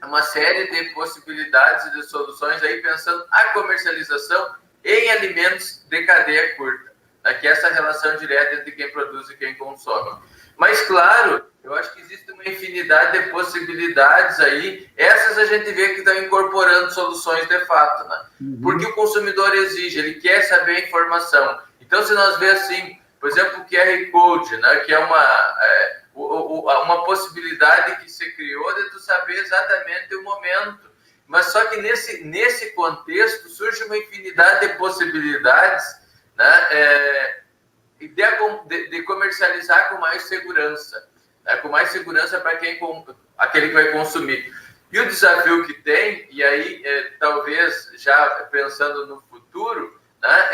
uma série de possibilidades e de soluções aí pensando a comercialização em alimentos de cadeia curta, né, que é essa relação direta entre quem produz e quem consome. Mas, claro, eu acho que existe uma infinidade de possibilidades aí. Essas a gente vê que estão incorporando soluções de fato, né? Porque o consumidor exige, ele quer saber a informação. Então, se nós vemos assim, por exemplo, o QR Code, né, que é uma possibilidade que se criou de tu saber exatamente o momento. Mas só que nesse contexto surge uma infinidade de possibilidades, né, de comercializar com mais segurança, né? Com mais segurança para aquele que vai consumir. E o desafio que tem, e aí talvez já pensando no futuro, né,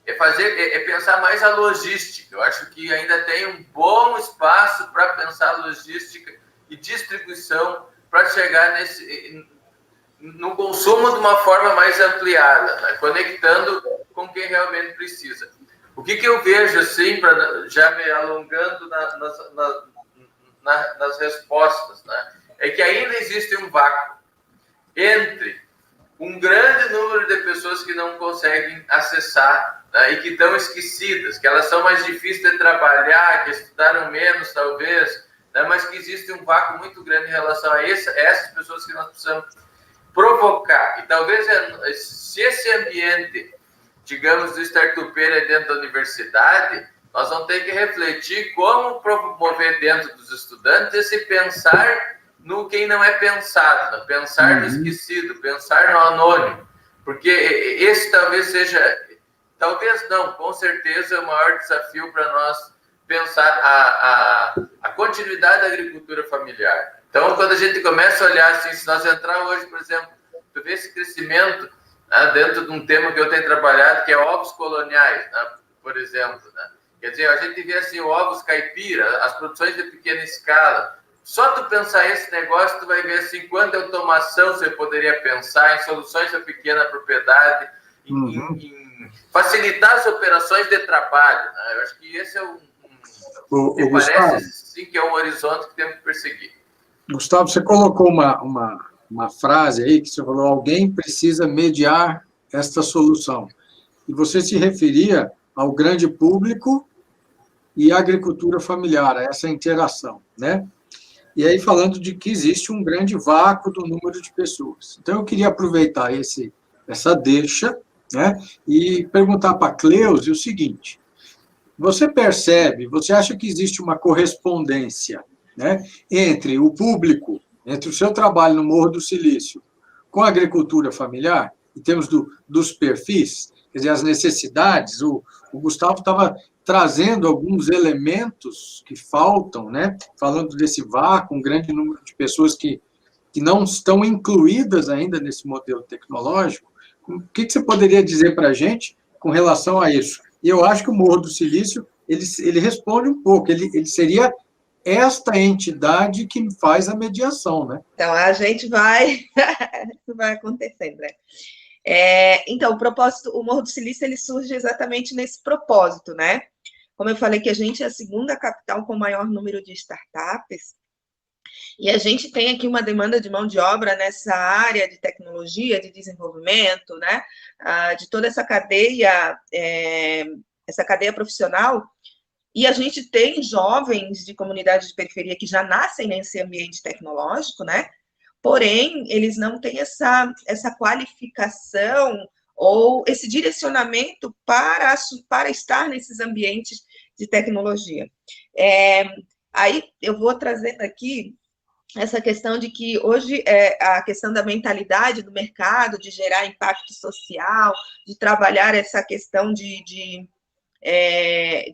é pensar mais a logística. Eu acho que ainda tem um bom espaço para pensar logística e distribuição para chegar no consumo de uma forma mais ampliada, né? Conectando com quem realmente precisa. O que eu vejo, assim, já me alongando nas respostas, né, é que ainda existe um vácuo entre um grande número de pessoas que não conseguem acessar, né, e que estão esquecidas, que elas são mais difíceis de trabalhar, que estudaram menos, talvez, né, mas que existe um vácuo muito grande em relação a essas pessoas que nós precisamos provocar. E talvez, se esse ambiente, digamos, do startupeiro é dentro da universidade, nós vamos ter que refletir como promover dentro dos estudantes esse pensar no quem não é pensado, né? Pensar no esquecido, pensar no anônimo. Porque esse talvez seja, talvez não, com certeza é o maior desafio para nós pensar a continuidade da agricultura familiar. Então, quando a gente começa a olhar assim, se nós entrar hoje, por exemplo, tu vê esse crescimento, né, dentro de um tema que eu tenho trabalhado, que é ovos coloniais, né, por exemplo, né? Quer dizer, a gente vê assim, ovos caipira, as produções de pequena escala. Só tu pensar esse negócio, tu vai ver assim, quanta automação você poderia pensar em soluções de pequena propriedade, em facilitar as operações de trabalho, né? Eu acho que esse é me parece sim que é um horizonte que temos que perseguir. Gustavo, você colocou uma frase aí que você falou, alguém precisa mediar esta solução. E você se referia ao grande público e à agricultura familiar, a essa interação, né? E aí falando de que existe um grande vácuo do número de pessoas. Então, eu queria aproveitar essa deixa, né, e perguntar para a Cleusa o seguinte, você percebe, você acha que existe uma correspondência, né, entre o público, entre o seu trabalho no Morro do Silício com a agricultura familiar, em termos dos perfis, quer dizer, as necessidades? O Gustavo estava trazendo alguns elementos que faltam, né, falando desse vácuo, um grande número de pessoas que não estão incluídas ainda nesse modelo tecnológico. O que você poderia dizer para a gente com relação a isso? E eu acho que o Morro do Silício, ele responde um pouco, ele seria esta entidade que faz a mediação, né? Então, a gente vai... Isso vai acontecendo, né? Então, o Morro do Silício, ele surge exatamente nesse propósito, né? Como eu falei que a gente é a segunda capital com o maior número de startups, e a gente tem aqui uma demanda de mão de obra nessa área de tecnologia, de desenvolvimento, né? De toda essa cadeia profissional, e a gente tem jovens de comunidades de periferia que já nascem nesse ambiente tecnológico, né? Porém, eles não têm essa qualificação ou esse direcionamento para estar nesses ambientes de tecnologia. Aí eu vou trazendo aqui essa questão de que hoje a questão da mentalidade do mercado, de gerar impacto social, de trabalhar essa questão de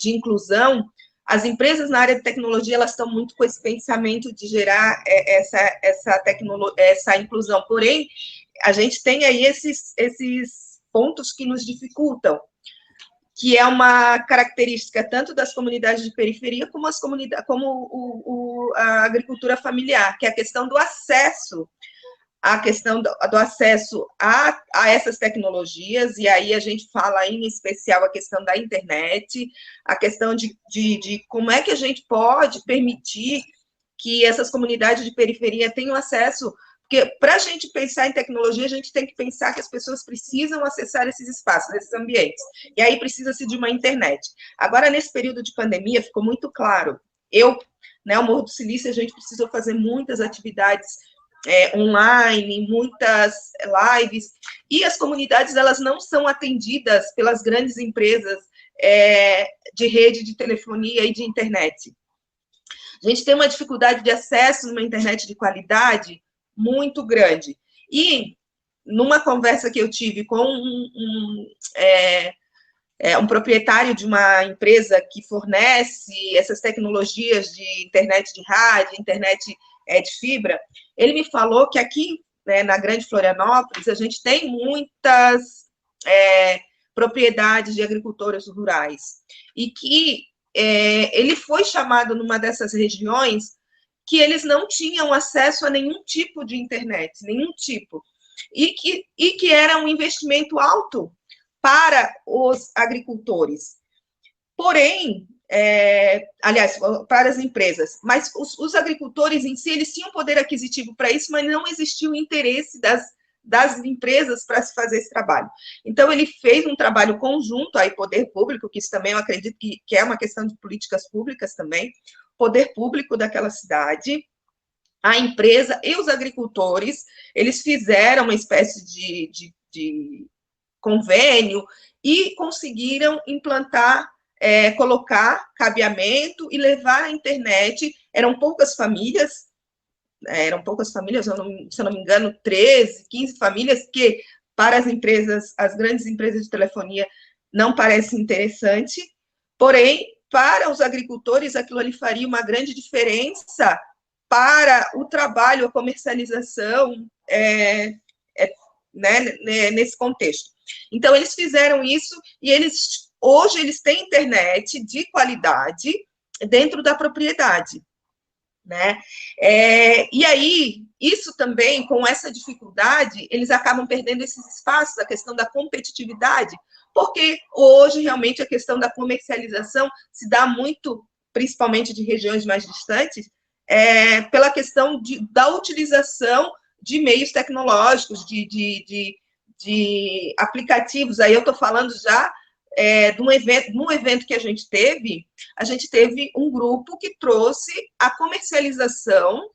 inclusão. As empresas na área de tecnologia, elas estão muito com esse pensamento de gerar essa inclusão. Porém, a gente tem aí esses pontos que nos dificultam, que é uma característica tanto das comunidades de periferia como a agricultura familiar, que é a questão do acesso, a essas tecnologias, e aí a gente fala em especial a questão da internet, a questão de como é que a gente pode permitir que essas comunidades de periferia tenham acesso, porque para a gente pensar em tecnologia, a gente tem que pensar que as pessoas precisam acessar esses espaços, esses ambientes, e aí precisa-se de uma internet. Agora, nesse período de pandemia, ficou muito claro, o Morro do Silício, a gente precisou fazer muitas atividades online, muitas lives, e as comunidades, elas não são atendidas pelas grandes empresas de rede de telefonia e de internet. A gente tem uma dificuldade de acesso numa internet de qualidade muito grande. E, numa conversa que eu tive com um proprietário de uma empresa que fornece essas tecnologias de internet de rádio, internet de fibra, ele me falou que aqui, né, na Grande Florianópolis, a gente tem muitas propriedades de agricultores rurais, e que ele foi chamado numa dessas regiões que eles não tinham acesso a nenhum tipo de internet, nenhum tipo, e que era um investimento alto para os agricultores. Porém, aliás, para as empresas, mas os agricultores em si, eles tinham poder aquisitivo para isso, mas não existia o interesse das empresas para se fazer esse trabalho. Então, ele fez um trabalho conjunto, aí, poder público, que isso também eu acredito que é uma questão de políticas públicas também, poder público daquela cidade, a empresa e os agricultores, eles fizeram uma espécie de convênio e conseguiram implantar, colocar cabeamento e levar a internet. Eram poucas famílias, se eu não me engano, 13, 15 famílias, que para as empresas, as grandes empresas de telefonia, não parece interessante, porém, para os agricultores, aquilo ali faria uma grande diferença para o trabalho, a comercialização, né, nesse contexto. Então, eles fizeram isso, e hoje eles têm internet de qualidade dentro da propriedade, né? E aí, isso também, com essa dificuldade, eles acabam perdendo esses espaços, a questão da competitividade, porque hoje, realmente, a questão da comercialização se dá muito, principalmente de regiões mais distantes, pela questão da utilização de meios tecnológicos, de aplicativos. Aí eu estou falando já de um evento que a gente teve um grupo que trouxe a comercialização,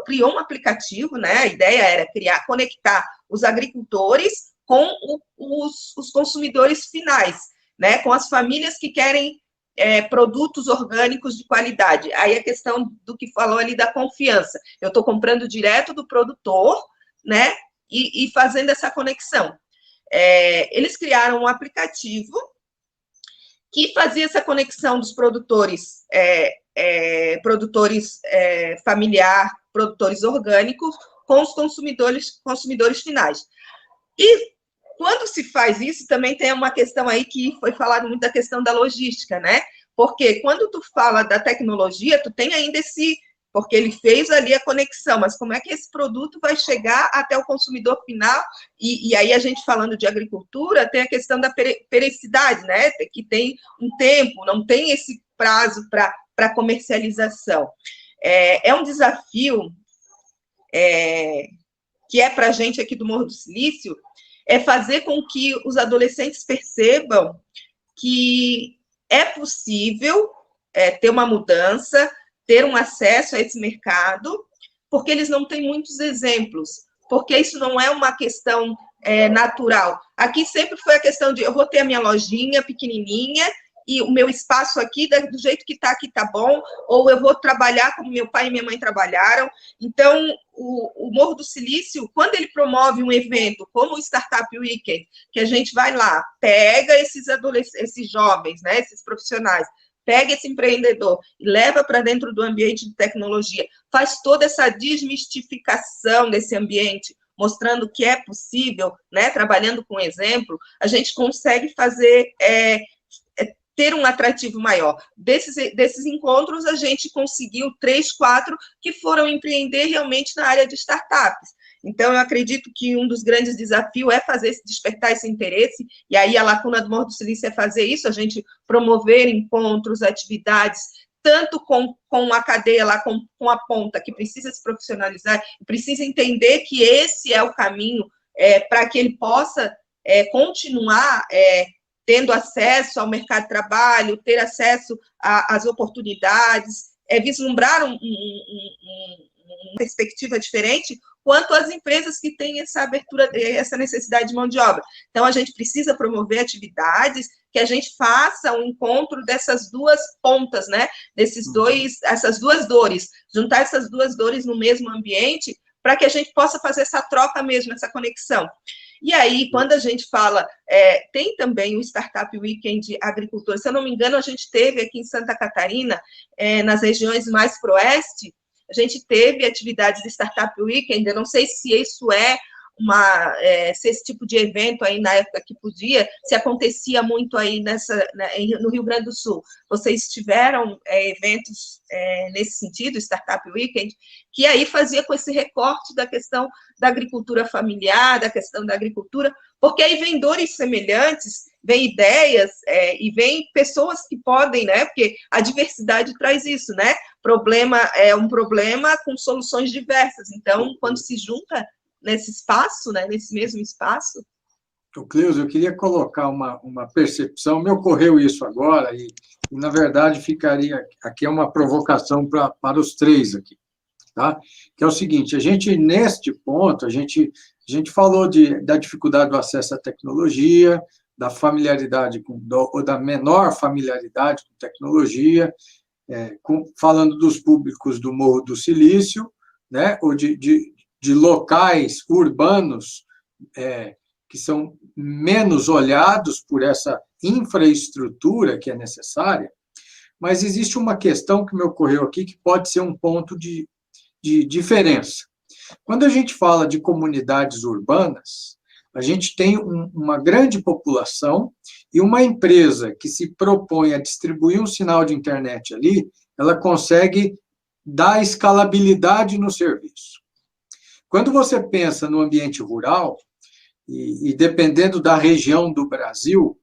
criou um aplicativo, né? A ideia era conectar os agricultores com os consumidores finais, né? Com as famílias que querem produtos orgânicos de qualidade. Aí a questão do que falou ali da confiança. Eu estou comprando direto do produtor, né? E fazendo essa conexão. Eles criaram um aplicativo que fazia essa conexão dos produtores, familiar, produtores orgânicos, com os consumidores finais. E quando se faz isso, também tem uma questão aí que foi falado muito da questão da logística, né? Porque quando tu fala da tecnologia, tu tem ainda porque ele fez ali a conexão, mas como é que esse produto vai chegar até o consumidor final? E aí a gente falando de agricultura, tem a questão da periodicidade, né? Que tem um tempo, não tem esse prazo para comercialização. É um desafio que é para a gente aqui do Morro do Silício, é fazer com que os adolescentes percebam que é possível ter uma mudança, ter um acesso a esse mercado, porque eles não têm muitos exemplos, porque isso não é uma questão natural. Aqui sempre foi a questão de eu vou ter a minha lojinha pequenininha e o meu espaço aqui, do jeito que está aqui, está bom, ou eu vou trabalhar como meu pai e minha mãe trabalharam. Então, o Morro do Silício, quando ele promove um evento como o Startup Weekend, que a gente vai lá, pega esses jovens, né, esses profissionais, pega esse empreendedor e leva para dentro do ambiente de tecnologia, faz toda essa desmistificação desse ambiente, mostrando que é possível, né, trabalhando com exemplo, a gente consegue fazer, ter um atrativo maior. Desses encontros, a gente conseguiu 3, 4 que foram empreender realmente na área de startups. Então, eu acredito que um dos grandes desafios é despertar esse interesse, e aí a Lacuna do Morro do Silício é fazer isso, a gente promover encontros, atividades, tanto com a cadeia lá, com a ponta, que precisa se profissionalizar, precisa entender que esse é o caminho para que ele possa continuar tendo acesso ao mercado de trabalho, ter acesso às oportunidades, vislumbrar uma perspectiva diferente, quanto às empresas que têm essa abertura, essa necessidade de mão de obra. Então, a gente precisa promover atividades que a gente faça um encontro dessas duas pontas, né? Essas duas dores, juntar essas duas dores no mesmo ambiente, para que a gente possa fazer essa troca mesmo, essa conexão. E aí, quando a gente fala, tem também o Startup Weekend de Agricultura, se eu não me engano, a gente teve aqui em Santa Catarina, nas regiões mais pro oeste, a gente teve atividades de Startup Weekend, eu não sei se isso se esse tipo de evento aí na época que podia, se acontecia muito aí no Rio Grande do Sul. Vocês tiveram eventos nesse sentido, Startup Weekend, que aí fazia com esse recorte da questão da agricultura familiar, da questão da agricultura, porque aí vem dores semelhantes, vem ideias e vem pessoas que podem, né? Porque a diversidade traz isso, né? Problema é um problema com soluções diversas. Então, quando se junta nesse espaço, né, nesse mesmo espaço. Cleusa, eu queria colocar uma percepção, me ocorreu isso agora, e na verdade ficaria, aqui é uma provocação para os três aqui, tá? Que é o seguinte, a gente, neste ponto, a gente falou da dificuldade do acesso à tecnologia, da familiaridade, ou da menor familiaridade com tecnologia, falando dos públicos do Morro do Silício, né, ou de locais urbanos que são menos olhados por essa infraestrutura que é necessária, mas existe uma questão que me ocorreu aqui que pode ser um ponto de diferença. Quando a gente fala de comunidades urbanas, a gente tem uma grande população e uma empresa que se propõe a distribuir um sinal de internet ali, ela consegue dar escalabilidade no serviço. Quando você pensa no ambiente rural, e dependendo da região do Brasil,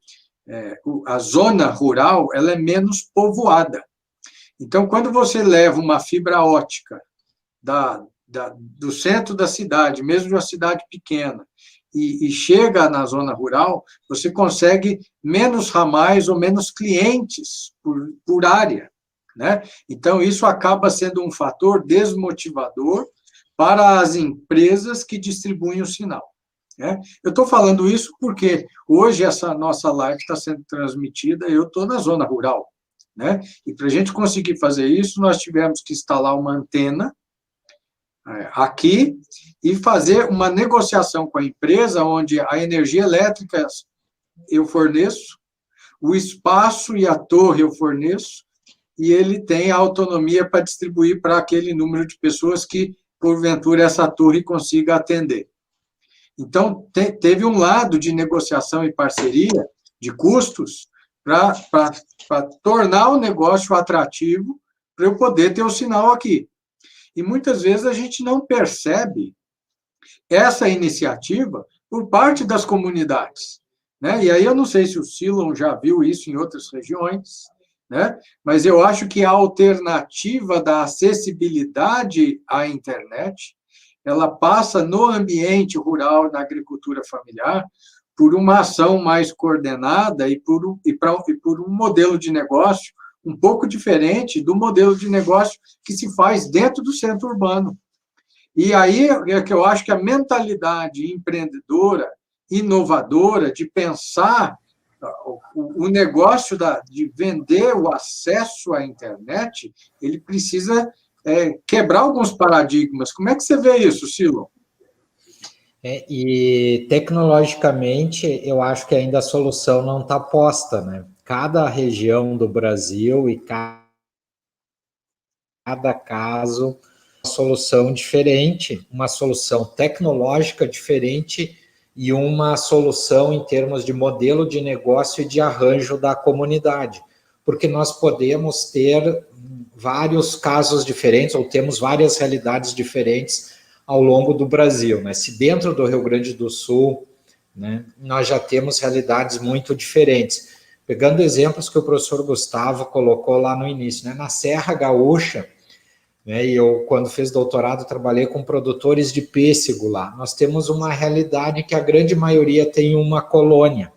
a zona rural ela é menos povoada. Então, quando você leva uma fibra ótica do centro da cidade, mesmo de uma cidade pequena, e chega na zona rural, você consegue menos ramais ou menos clientes por área, né? Então, isso acaba sendo um fator desmotivador para as empresas que distribuem o sinal, né? Eu estou falando isso porque hoje essa nossa live está sendo transmitida, eu estou na zona rural, né? E para a gente conseguir fazer isso, nós tivemos que instalar uma antena aqui e fazer uma negociação com a empresa, onde a energia elétrica eu forneço, o espaço e a torre eu forneço, e ele tem a autonomia para distribuir para aquele número de pessoas que, porventura, essa torre consiga atender. Então, teve um lado de negociação e parceria de custos para tornar o negócio atrativo para eu poder ter o sinal aqui. E muitas vezes a gente não percebe essa iniciativa por parte das comunidades, né? E aí eu não sei se o Silon já viu isso em outras regiões, né? Mas eu acho que a alternativa da acessibilidade à internet, ela passa no ambiente rural, na agricultura familiar, por uma ação mais coordenada e por um modelo de negócio um pouco diferente do modelo de negócio que se faz dentro do centro urbano. E aí é que eu acho que a mentalidade empreendedora, inovadora, de pensar o negócio de vender o acesso à internet, ele precisa quebrar alguns paradigmas. Como é que você vê isso, Silon? E tecnologicamente, eu acho que ainda a solução não está posta, né? Cada região do Brasil e cada caso, uma solução diferente, uma solução tecnológica diferente e uma solução em termos de modelo de negócio e de arranjo da comunidade, porque nós podemos ter vários casos diferentes ou temos várias realidades diferentes ao longo do Brasil, né? Se dentro do Rio Grande do Sul, né, nós já temos realidades muito diferentes. Pegando exemplos que o professor Gustavo colocou lá no início, né, na Serra Gaúcha, né, e eu, quando fiz doutorado, trabalhei com produtores de pêssego lá. Nós temos uma realidade que a grande maioria tem uma colônia.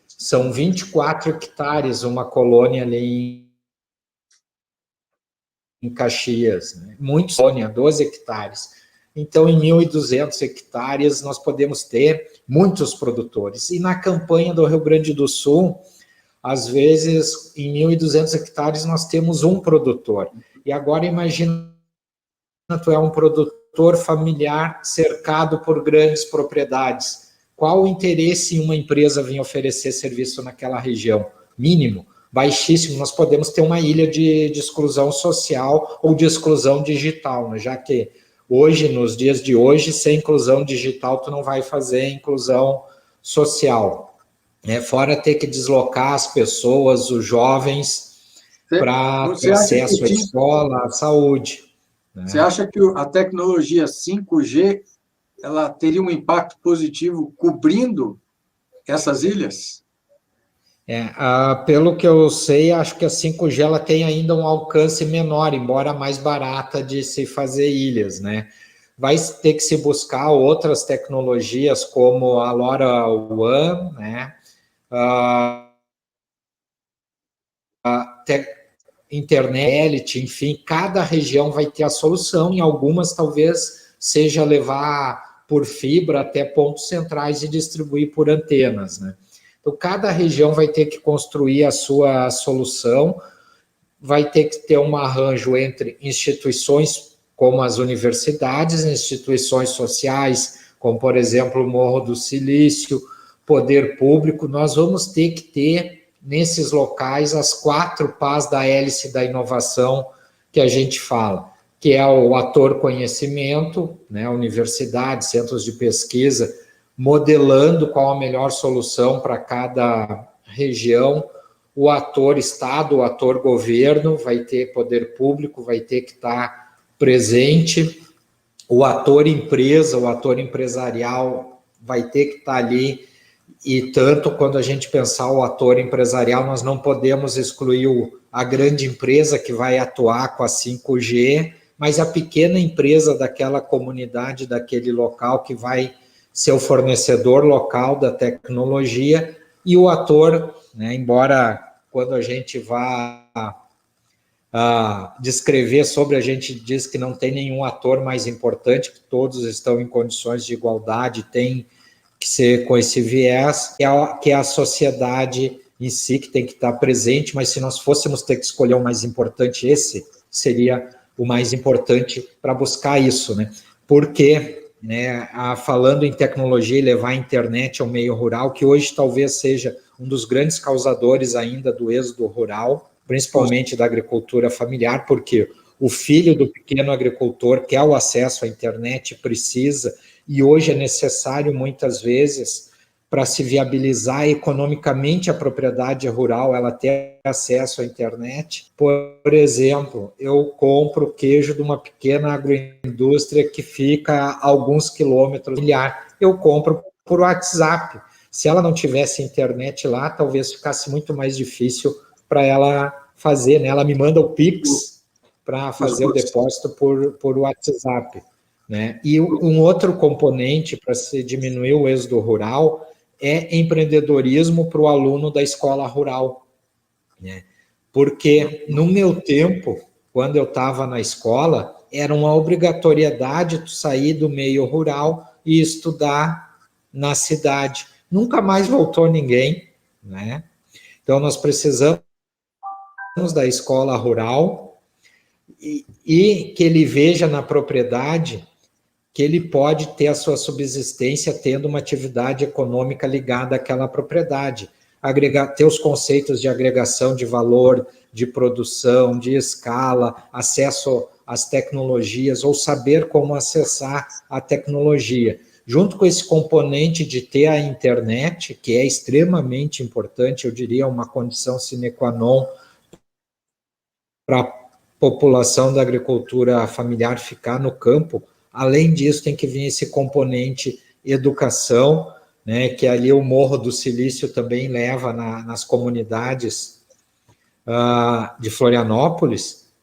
São 24 hectares uma colônia ali em Caxias, né? Muitos colônia, 12 hectares. Então, em 1.200 hectares, nós podemos ter muitos produtores. E na campanha do Rio Grande do Sul, às vezes, em 1.200 hectares, nós temos um produtor. E agora, imagina, tu é um produtor familiar cercado por grandes propriedades. Qual o interesse em uma empresa vir oferecer serviço naquela região? Mínimo, baixíssimo. Nós podemos ter uma ilha de exclusão social ou de exclusão digital, né? Já que hoje, nos dias de hoje, sem inclusão digital, tu não vai fazer inclusão social, né? Fora ter que deslocar as pessoas, os jovens, para ter acesso à escola, à saúde. Né? Você acha que a tecnologia 5G ela teria um impacto positivo cobrindo essas ilhas? Pelo que eu sei, acho que a 5G ela tem ainda um alcance menor, embora mais barata de se fazer ilhas, né? Vai ter que se buscar outras tecnologias como a LoRaWAN, né? Internet, enfim, cada região vai ter a solução, em algumas talvez seja levar por fibra até pontos centrais e distribuir por antenas, né? Então, cada região vai ter que construir a sua solução, vai ter que ter um arranjo entre instituições como as universidades, instituições sociais, como, por exemplo, o Morro do Silício, poder público. Nós vamos ter que ter, nesses locais, as 4 pás da hélice da inovação que a gente fala, que é o ator conhecimento, né, universidades, centros de pesquisa, modelando qual a melhor solução para cada região, o ator Estado, o ator governo, vai ter poder público, vai ter que estar presente, o ator empresa, o ator empresarial vai ter que estar ali, e tanto quando a gente pensar o ator empresarial, nós não podemos excluir a grande empresa que vai atuar com a 5G, mas a pequena empresa daquela comunidade, daquele local que vai ser o fornecedor local da tecnologia, e o ator, né, embora quando a gente vá descrever sobre, a gente diz que não tem nenhum ator mais importante, que todos estão em condições de igualdade, tem que ser com esse viés, que é a sociedade em si que tem que estar presente, mas se nós fôssemos ter que escolher o mais importante, esse seria o mais importante para buscar isso, né? Porque, né, falando em tecnologia e levar a internet ao meio rural, que hoje talvez seja um dos grandes causadores ainda do êxodo rural, principalmente da agricultura familiar, porque o filho do pequeno agricultor quer o acesso à internet, precisa, e hoje é necessário, muitas vezes, para se viabilizar economicamente a propriedade rural, ela ter acesso à internet. Por exemplo, eu compro queijo de uma pequena agroindústria que fica a alguns quilômetros do milhar. Eu compro por WhatsApp. Se ela não tivesse internet lá, talvez ficasse muito mais difícil para ela fazer, né? Ela me manda o Pix para fazer o depósito por WhatsApp, né? E um outro componente para se diminuir o êxodo rural é empreendedorismo para o aluno da escola rural, né? Porque no meu tempo, quando eu estava na escola, era uma obrigatoriedade tu sair do meio rural e estudar na cidade. Nunca mais voltou ninguém, né? Então, nós precisamos da escola rural e que ele veja na propriedade que ele pode ter a sua subsistência tendo uma atividade econômica ligada àquela propriedade, ter os conceitos de agregação de valor, de produção, de escala, acesso às tecnologias, ou saber como acessar a tecnologia. Junto com esse componente de ter a internet, que é extremamente importante, eu diria uma condição sine qua non para a população da agricultura familiar ficar no campo. Além disso, tem que vir esse componente educação, né, que ali o Morro do Silício também leva nas comunidades de Florianópolis,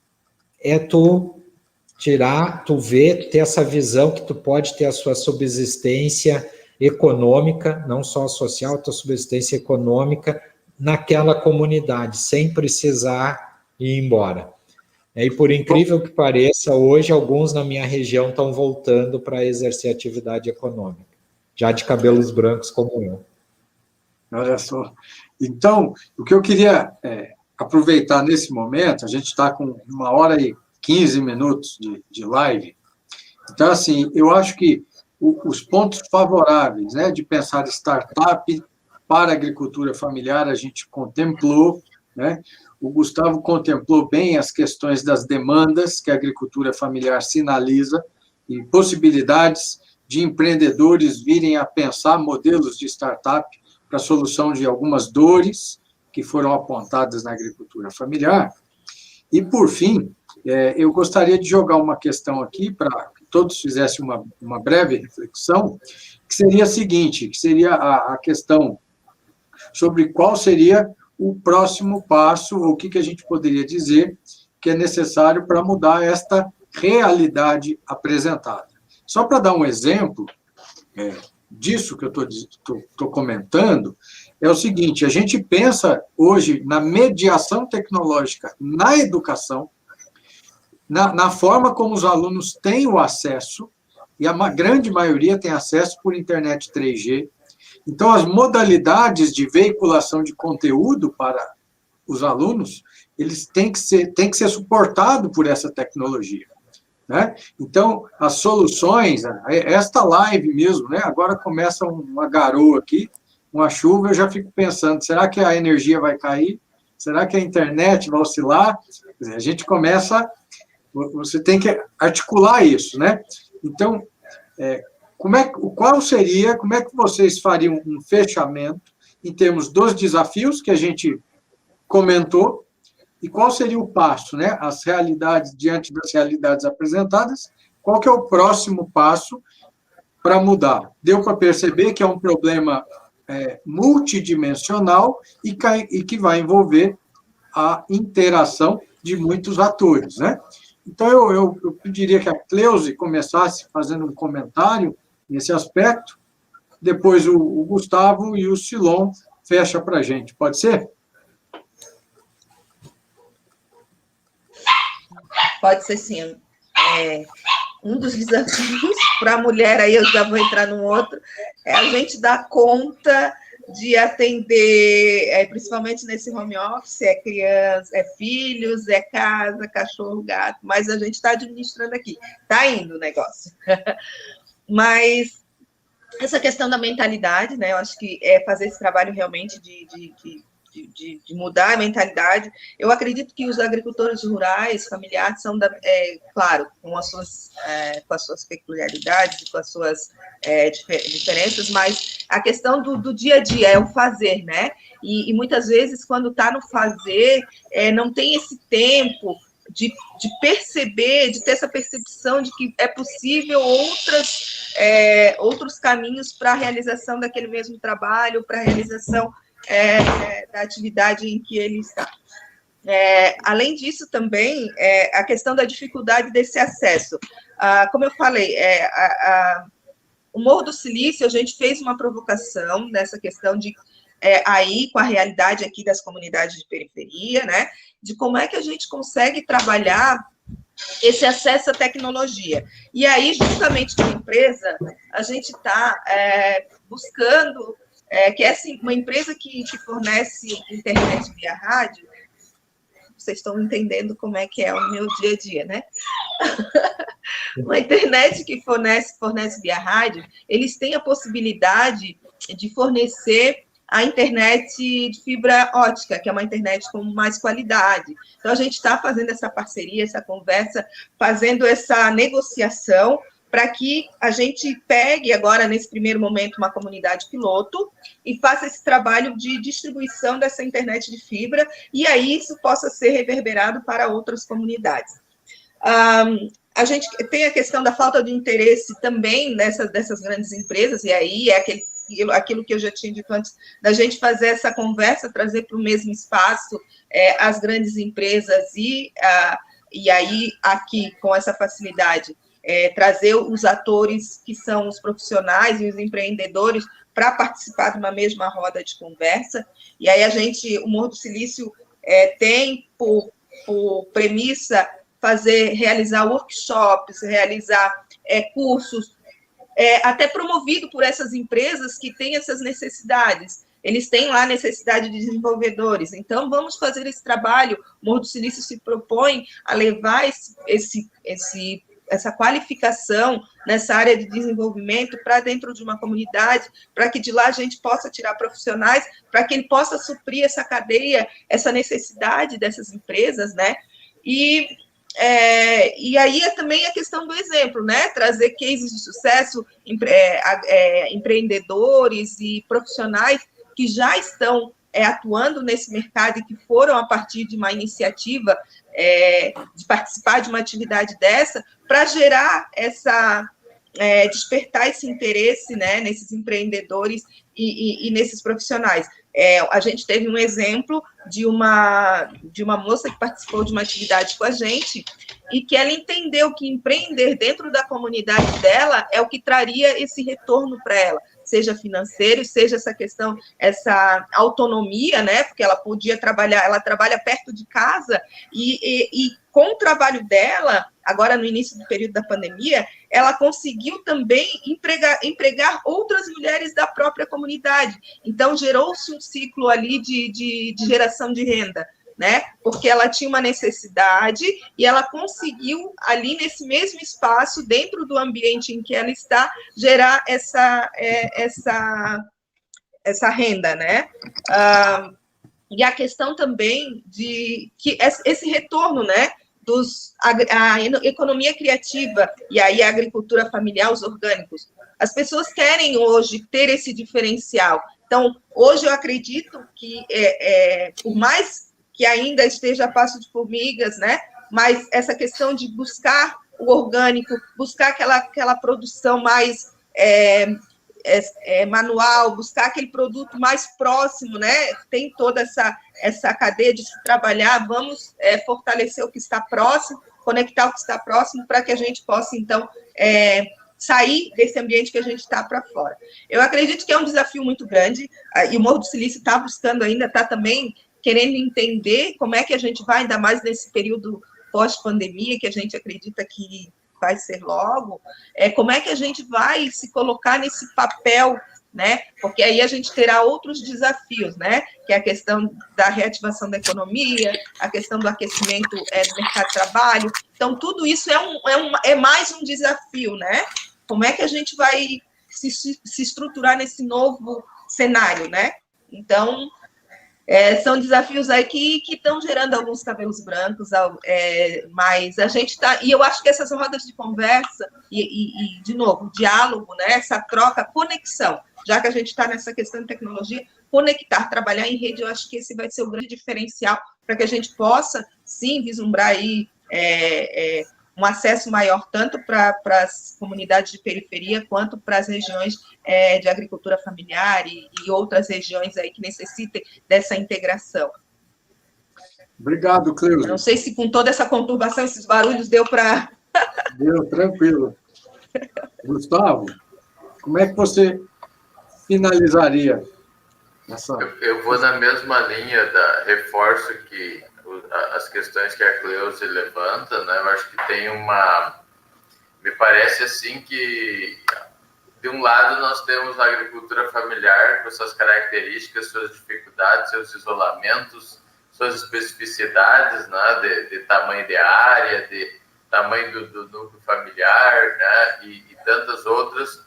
é tu tirar, tu ver, tu ter essa visão que tu pode ter a sua subsistência econômica, não só social, a tua subsistência econômica naquela comunidade, sem precisar ir embora. E por incrível que pareça, hoje alguns na minha região estão voltando para exercer atividade econômica, já de cabelos brancos como eu. Olha só. Então, o que eu queria aproveitar nesse momento, a gente está com 1h15 de live, então, assim, eu acho que os pontos favoráveis, né, de pensar startup para a agricultura familiar, a gente contemplou, né? O Gustavo contemplou bem as questões das demandas que a agricultura familiar sinaliza e possibilidades de empreendedores virem a pensar modelos de startup para a solução de algumas dores que foram apontadas na agricultura familiar. E, por fim, eu gostaria de jogar uma questão aqui para que todos fizessem uma breve reflexão, que seria a seguinte, que seria a questão sobre qual seria o próximo passo, ou o que a gente poderia dizer que é necessário para mudar esta realidade apresentada. Só para dar um exemplo disso que eu estou comentando, é o seguinte, a gente pensa hoje na mediação tecnológica na educação, na forma como os alunos têm o acesso, e a grande maioria tem acesso por internet 3G. Então, as modalidades de veiculação de conteúdo para os alunos, eles têm que ser suportados por essa tecnologia, né? Então, as soluções, esta live mesmo, né? Agora começa uma garoa aqui, uma chuva, eu já fico pensando, será que a energia vai cair? Será que a internet vai oscilar? Quer dizer, a gente começa, você tem que articular isso, né? Então, como é que vocês fariam um fechamento em termos dos desafios que a gente comentou e qual seria o passo, né? As realidades, diante das realidades apresentadas, qual que é o próximo passo para mudar? Deu para perceber que é um problema multidimensional e que vai envolver a interação de muitos atores, né? Então, eu pediria que a Cleusi começasse fazendo um comentário nesse aspecto, depois o Gustavo e o Silon fecha para a gente. Pode ser? Pode ser sim. Um dos desafios para a mulher, aí eu já vou entrar num outro, é a gente dar conta de atender, principalmente nesse home office, é criança, é filhos, é casa, cachorro, gato, mas a gente está administrando aqui, está indo o negócio. Mas essa questão da mentalidade, né, eu acho que é fazer esse trabalho realmente de mudar a mentalidade. Eu acredito que os agricultores rurais, familiares, são, claro, com as suas peculiaridades, com as suas diferenças, mas a questão do dia a dia é o fazer, né? E muitas vezes, quando está no fazer, não tem esse tempo de perceber, de ter essa percepção de que é possível outros caminhos para a realização daquele mesmo trabalho, para a realização da atividade em que ele está. Além disso, também, a questão da dificuldade desse acesso. Como eu falei, o Morro do Silício, a gente fez uma provocação nessa questão de, aí, com a realidade aqui das comunidades de periferia, né, de como é que a gente consegue trabalhar esse acesso à tecnologia. E aí, justamente com a empresa, a gente está buscando que é uma empresa que fornece internet via rádio. Vocês estão entendendo como é que é o meu dia a dia, né? Uma internet que fornece via rádio, eles têm a possibilidade de fornecer a internet de fibra ótica, que é uma internet com mais qualidade. Então, a gente está fazendo essa parceria, essa conversa, fazendo essa negociação, para que a gente pegue agora, nesse primeiro momento, uma comunidade piloto e faça esse trabalho de distribuição dessa internet de fibra, e aí isso possa ser reverberado para outras comunidades. A gente tem a questão da falta de interesse também dessas grandes empresas, e aí é aquilo que eu já tinha dito antes, da gente fazer essa conversa, trazer para o mesmo espaço as grandes empresas e aí, aqui, com essa facilidade, trazer os atores que são os profissionais e os empreendedores para participar de uma mesma roda de conversa. E aí o Morro do Silício tem por premissa realizar workshops, realizar cursos, até promovido por essas empresas que têm essas necessidades. Eles têm lá necessidade de desenvolvedores. Então, vamos fazer esse trabalho. O Morro do Silício se propõe a levar essa qualificação nessa área de desenvolvimento para dentro de uma comunidade, para que de lá a gente possa tirar profissionais, para que ele possa suprir essa cadeia, essa necessidade dessas empresas, né? E aí também a questão do exemplo, né? Trazer cases de sucesso, empreendedores e profissionais que já estão atuando nesse mercado e que foram a partir de uma iniciativa de participar de uma atividade dessa, para gerar despertar esse interesse, né, nesses empreendedores e nesses profissionais. A gente teve um exemplo de uma moça que participou de uma atividade com a gente e que ela entendeu que empreender dentro da comunidade dela é o que traria esse retorno para ela, seja financeiro, seja essa questão, essa autonomia, né? Porque ela podia trabalhar, ela trabalha perto de casa e com o trabalho dela, agora no início do período da pandemia, ela conseguiu também empregar outras mulheres da própria comunidade. Então, gerou-se um ciclo ali de geração de renda, né? Porque ela tinha uma necessidade e ela conseguiu, ali nesse mesmo espaço, dentro do ambiente em que ela está, gerar essa renda, né? E a questão também de que esse retorno, né? A economia criativa e aí a agricultura familiar, os orgânicos. As pessoas querem hoje ter esse diferencial. Então, hoje eu acredito que, por mais que ainda esteja a passo de formigas, né? Mas essa questão de buscar o orgânico, buscar aquela produção mais manual, buscar aquele produto mais próximo, né? Tem toda essa cadeia de se trabalhar, vamos fortalecer o que está próximo, conectar o que está próximo, para que a gente possa, então, sair desse ambiente que a gente está para fora. Eu acredito que é um desafio muito grande, e o Morro do Silício está buscando ainda, está também querendo entender como é que a gente vai, ainda mais nesse período pós-pandemia, que a gente acredita que vai ser logo, como é que a gente vai se colocar nesse papel né? Porque aí a gente terá outros desafios, né? Que é a questão da reativação da economia, a questão do aquecimento do mercado de trabalho. Então, tudo isso é mais um desafio, né? Como é que a gente vai se estruturar nesse novo cenário, né? Então, são desafios aí que estão gerando alguns cabelos brancos, mas a gente está... E eu acho que essas rodas de conversa, e de novo, diálogo, né? Essa troca, conexão, já que a gente está nessa questão de tecnologia, conectar, trabalhar em rede, eu acho que esse vai ser o grande diferencial para que a gente possa, sim, vislumbrar aí um acesso maior tanto para as comunidades de periferia quanto para as regiões de agricultura familiar e outras regiões aí que necessitem dessa integração. Obrigado, Cleusa. Não sei se com toda essa conturbação, esses barulhos, deu para... Deu, tranquilo. Gustavo, como é que você finalizaria essa... Eu vou na mesma linha, reforço que as questões que a Cleusa levanta, né? Eu acho que tem me parece assim que, de um lado, nós temos a agricultura familiar com suas características, suas dificuldades, seus isolamentos, suas especificidades, né? De tamanho de área, de tamanho do núcleo familiar, né? E tantas outras,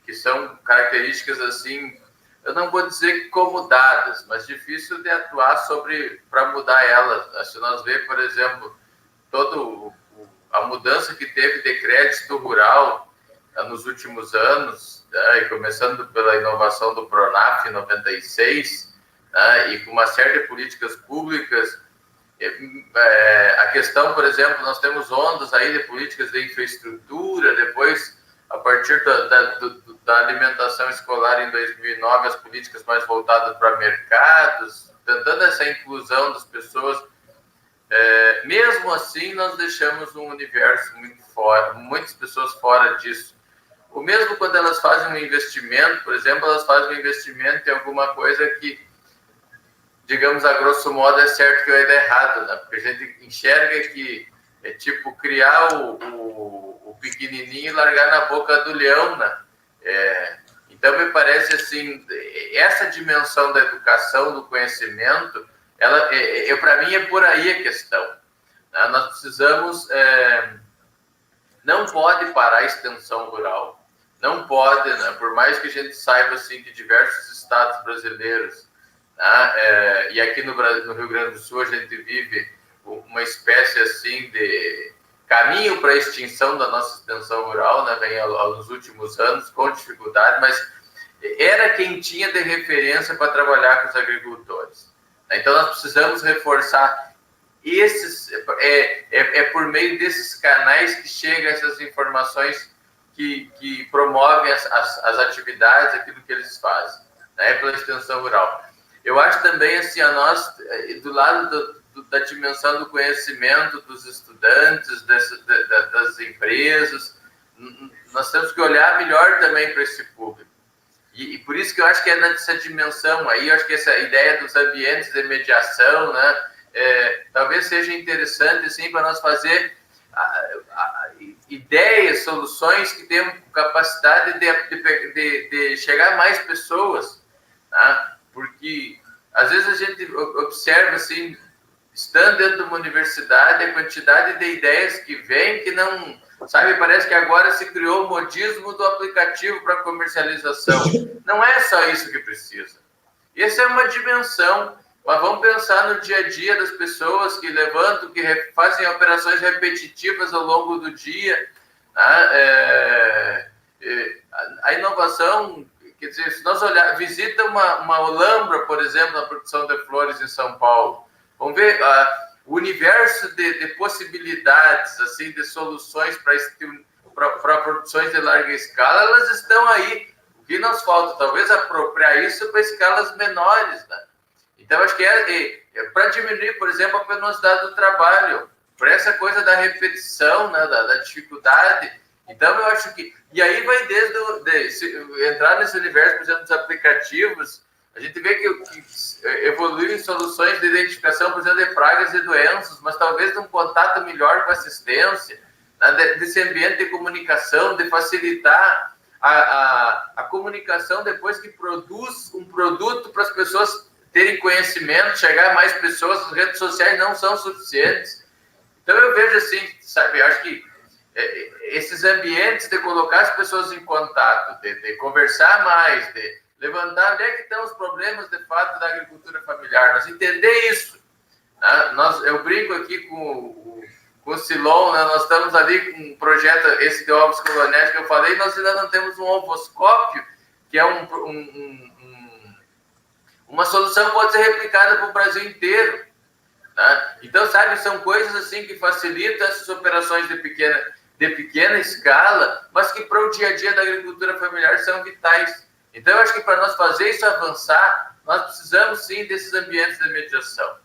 que são características assim, eu não vou dizer acomodadas, mas difícil de atuar para mudar elas. Se nós vemos, por exemplo, toda a mudança que teve de crédito rural nos últimos anos, né, e começando pela inovação do Pronaf em 96, né, e com uma série de políticas públicas, a questão, por exemplo, nós temos ondas aí de políticas de infraestrutura, depois, a partir da alimentação escolar em 2009, as políticas mais voltadas para mercados, tentando essa inclusão das pessoas. Mesmo assim, nós deixamos um universo muito fora, muitas pessoas fora disso. O mesmo quando elas fazem um investimento, por exemplo, elas fazem um investimento em alguma coisa que, digamos, a grosso modo, é certo que vai dar errado, né? Porque a gente enxerga que é tipo criar o pequenininho e largar na boca do leão, né? Então, me parece assim, essa dimensão da educação, do conhecimento, para mim, é por aí a questão. Né? Nós precisamos... não pode parar a extensão rural. Não pode, né? Por mais que a gente saiba assim, que diversos estados brasileiros, né? E aqui no Rio Grande do Sul, a gente vive uma espécie assim de caminho para a extinção da nossa extensão rural, né? Vem aos últimos anos com dificuldade, mas era quem tinha de referência para trabalhar com os agricultores. Então, nós precisamos reforçar por meio desses canais que chegam essas informações que promovem as atividades, aquilo que eles fazem, né? Pela extensão rural. Eu acho também, assim, nós, do lado da dimensão do conhecimento dos estudantes, das empresas, nós temos que olhar melhor também para esse público. E por isso que eu acho que é nessa dimensão aí, eu acho que essa ideia dos ambientes de mediação, né, talvez seja interessante, assim, para nós fazer ideias, soluções que tenham capacidade de chegar a mais pessoas, né? Porque às vezes a gente observa, assim, estando dentro de uma universidade, a quantidade de ideias que vem, que não, sabe, parece que agora se criou o modismo do aplicativo para comercialização. Não é só isso que precisa. Essa é uma dimensão, mas vamos pensar no dia a dia das pessoas que levantam, que fazem operações repetitivas ao longo do dia. A inovação, quer dizer, se nós visita uma Olambra, por exemplo, na produção de flores em São Paulo, vamos ver o universo de possibilidades, assim, de soluções para produções de larga escala, elas estão aí. O que nos falta, talvez, apropriar isso para escalas menores, né? Então, acho que para diminuir, por exemplo, a penosidade do trabalho, para essa coisa da repetição, né, da dificuldade. Então, eu acho que... E aí vai entrar nesse universo, por exemplo, dos aplicativos, a gente vê que evoluem soluções de identificação, por exemplo, de pragas e doenças, mas talvez de um contato melhor com a assistência, né, desse ambiente de comunicação, de facilitar a comunicação depois que produz um produto para as pessoas terem conhecimento, chegar a mais pessoas, as redes sociais não são suficientes. Então eu vejo assim, sabe, eu acho que esses ambientes de colocar as pessoas em contato, de conversar mais, de levantar onde é que estão os problemas de fato da agricultura familiar, nós entender isso. Né? Eu brinco aqui com o Silon, né? Nós estamos ali com um projeto, esse de ovos coloniais que eu falei, nós ainda não temos um ovoscópio, que é uma solução que pode ser replicada para o Brasil inteiro. Né? Então, sabe, são coisas assim que facilitam essas operações de pequena escala, mas que para o dia a dia da agricultura familiar são vitais. Então, eu acho que para nós fazer isso avançar, nós precisamos sim desses ambientes de mediação,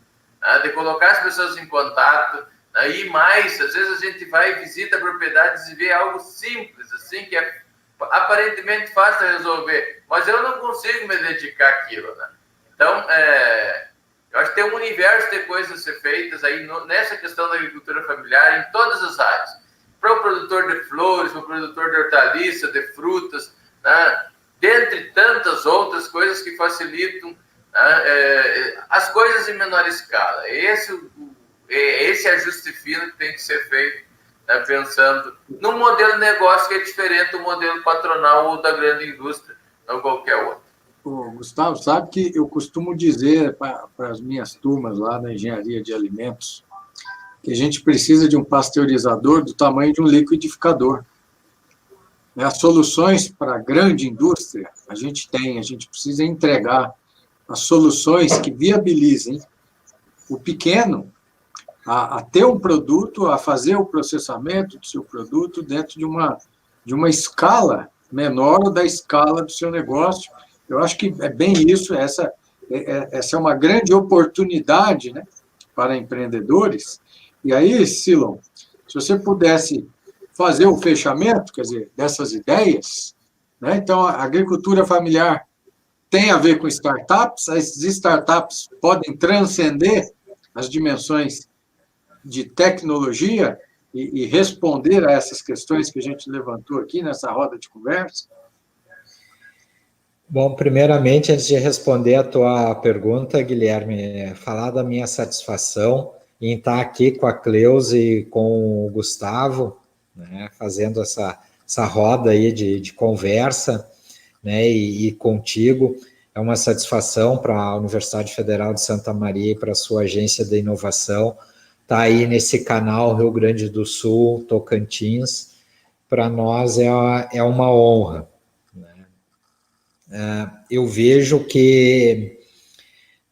né? De colocar as pessoas em contato, né? E mais, às vezes a gente vai e visita propriedades e vê algo simples, assim, que é aparentemente fácil de resolver, mas eu não consigo me dedicar àquilo, né? Então, eu acho que tem um universo de coisas a ser feitas aí nessa questão da agricultura familiar em todas as áreas. Para o produtor de flores, para o produtor de hortaliças, de frutas, né? Dentre tantas outras coisas que facilitam, né? As coisas em menor escala. Esse ajuste fino que tem que ser feito, né? Pensando num modelo de negócio que é diferente do modelo patronal ou da grande indústria, ou qualquer outro. Gustavo, sabe que eu costumo dizer para as minhas turmas lá na engenharia de alimentos que a gente precisa de um pasteurizador do tamanho de um liquidificador. As soluções para a grande indústria, a gente precisa entregar as soluções que viabilizem o pequeno a ter um produto, a fazer o processamento do seu produto dentro de uma escala menor da escala do seu negócio. Eu acho que é bem isso, essa é uma grande oportunidade, né, para empreendedores. E aí, Silon, se você pudesse fazer o fechamento, quer dizer, dessas ideias, né? Então, a agricultura familiar tem a ver com startups, as startups podem transcender as dimensões de tecnologia e responder a essas questões que a gente levantou aqui nessa roda de conversa. Bom, primeiramente, antes de responder a tua pergunta, Guilherme, falar da minha satisfação em estar aqui com a Cleusa e com o Gustavo, né, fazendo essa roda aí de conversa, né, e contigo. É uma satisfação para a Universidade Federal de Santa Maria e para a sua agência de inovação estar aí nesse canal Rio Grande do Sul, Tocantins. Para nós é uma honra. Eu vejo que,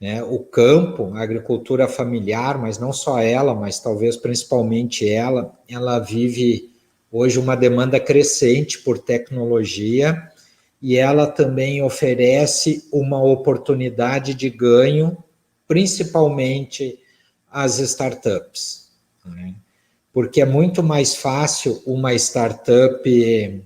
né, o campo, a agricultura familiar, mas não só ela, mas talvez principalmente ela vive hoje uma demanda crescente por tecnologia e ela também oferece uma oportunidade de ganho, principalmente às startups, né? Porque é muito mais fácil uma startup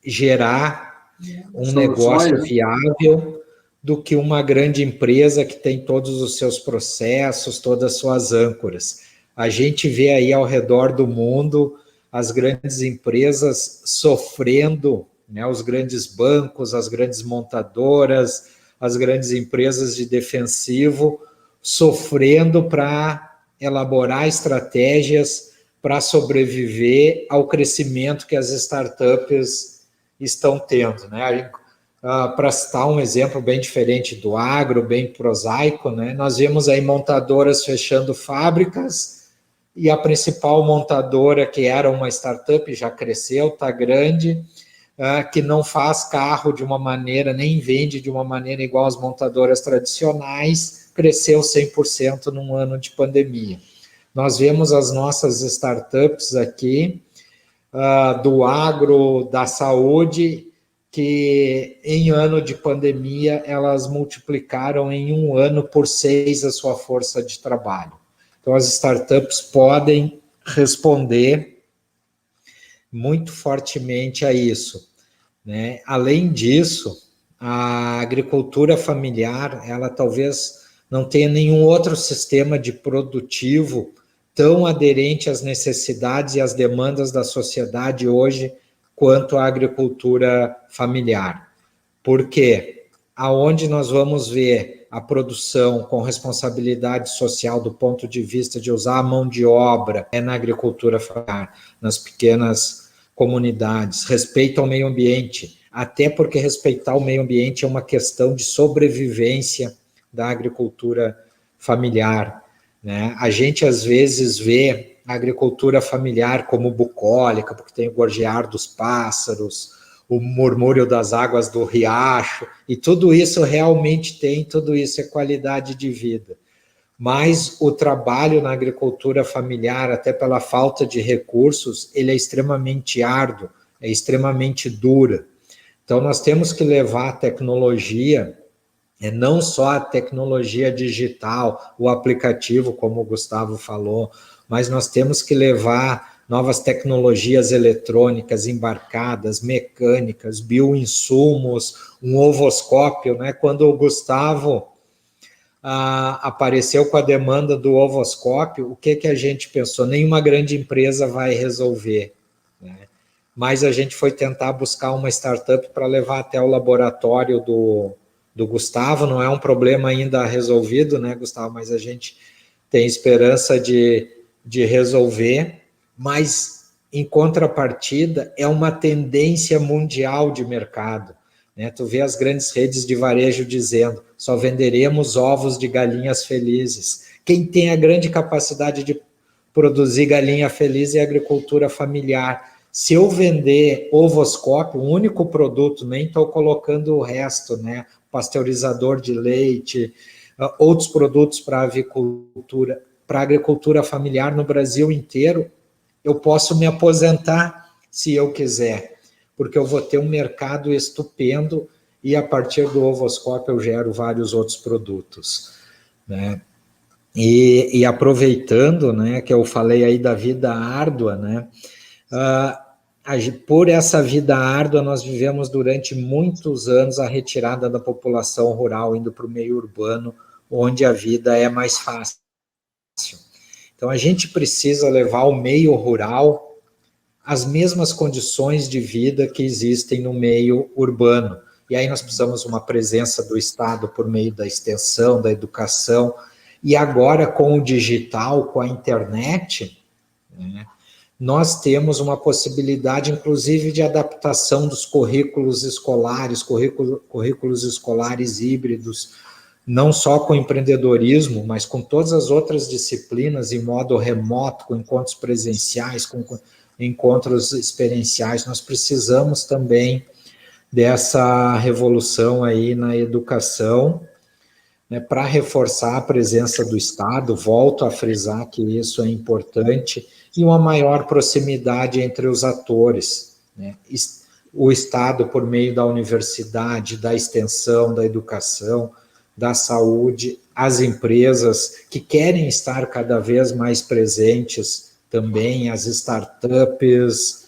gerar um negócio viável do que uma grande empresa que tem todos os seus processos, todas as suas âncoras. A gente vê aí ao redor do mundo as grandes empresas sofrendo, né, os grandes bancos, as grandes montadoras, as grandes empresas de defensivo, sofrendo para elaborar estratégias para sobreviver ao crescimento que as startups estão tendo, né? Para citar um exemplo bem diferente do agro, bem prosaico, né? Nós vemos aí montadoras fechando fábricas e a principal montadora, que era uma startup, já cresceu, está grande, que não faz carro de uma maneira, nem vende de uma maneira igual às montadoras tradicionais, cresceu 100% num ano de pandemia. Nós vemos as nossas startups aqui, do agro, da saúde, que em ano de pandemia elas multiplicaram em um ano por 6 a sua força de trabalho. Então as startups podem responder muito fortemente a isso, né? Além disso, a agricultura familiar, ela talvez não tenha nenhum outro sistema de produtivo tão aderente às necessidades e às demandas da sociedade hoje quanto à agricultura familiar. Por quê? Aonde nós vamos ver a produção com responsabilidade social do ponto de vista de usar a mão de obra é na agricultura familiar, nas pequenas comunidades, respeito ao meio ambiente, até porque respeitar o meio ambiente é uma questão de sobrevivência da agricultura familiar, né? A gente às vezes vê a agricultura familiar como bucólica, porque tem o gorjear dos pássaros, o murmúrio das águas do riacho, e tudo isso realmente tem, tudo isso é qualidade de vida. Mas o trabalho na agricultura familiar, até pela falta de recursos, ele é extremamente árduo, é extremamente dura. Então, nós temos que levar a tecnologia, não só a tecnologia digital, o aplicativo, como o Gustavo falou, mas nós temos que levar novas tecnologias eletrônicas embarcadas, mecânicas, bioinsumos, um ovoscópio, né? Quando o Gustavo apareceu com a demanda do ovoscópio, o que a gente pensou? Nenhuma grande empresa vai resolver, né? Mas a gente foi tentar buscar uma startup para levar até o laboratório do Gustavo. Não é um problema ainda resolvido, né, Gustavo? Mas a gente tem esperança de resolver. Mas, em contrapartida, é uma tendência mundial de mercado, né? Tu vê as grandes redes de varejo dizendo, só venderemos ovos de galinhas felizes. Quem tem a grande capacidade de produzir galinha feliz é a agricultura familiar. Se eu vender ovoscópio, um único produto, nem estou colocando o resto, né? Pasteurizador de leite, outros produtos para a agricultura familiar no Brasil inteiro, eu posso me aposentar se eu quiser, porque eu vou ter um mercado estupendo e a partir do ovoscópio eu gero vários outros produtos, né? E aproveitando, né, que eu falei aí da vida árdua, né, por essa vida árdua nós vivemos durante muitos anos a retirada da população rural indo para o meio urbano, onde a vida é mais fácil. Então, a gente precisa levar o meio rural às mesmas condições de vida que existem no meio urbano. E aí nós precisamos de uma presença do Estado por meio da extensão, da educação. E agora, com o digital, com a internet, né, nós temos uma possibilidade, inclusive, de adaptação dos currículos escolares híbridos, não só com empreendedorismo, mas com todas as outras disciplinas em modo remoto, com encontros presenciais, com encontros experienciais. Nós precisamos também dessa revolução aí na educação, né, para reforçar a presença do Estado. Volto a frisar que isso é importante, e uma maior proximidade entre os atores, né? O Estado, por meio da universidade, da extensão, da educação, da saúde, as empresas que querem estar cada vez mais presentes também, as startups,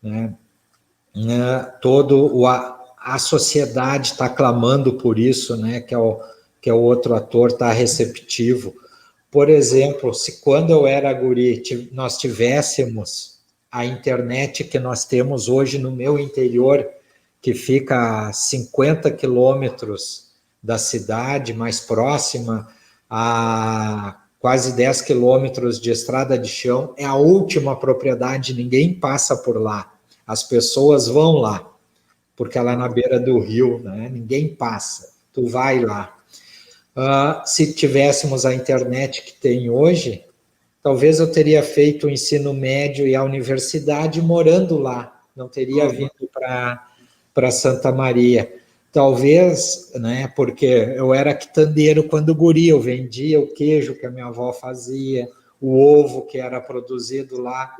né? A sociedade está clamando por isso, né? Que é o outro ator está receptivo. Por exemplo, se quando eu era guri, nós tivéssemos a internet que nós temos hoje no meu interior, que fica a 50 quilômetros da cidade, mais próxima, a quase 10 quilômetros de estrada de chão, é a última propriedade, ninguém passa por lá. As pessoas vão lá, porque ela é na beira do rio, né? Ninguém passa, tu vai lá. Se tivéssemos a internet que tem hoje, talvez eu teria feito o ensino médio e a universidade morando lá, não teria vindo para Santa Maria. Talvez, né, porque eu era quitandeiro quando guri, eu vendia o queijo que a minha avó fazia, o ovo que era produzido lá.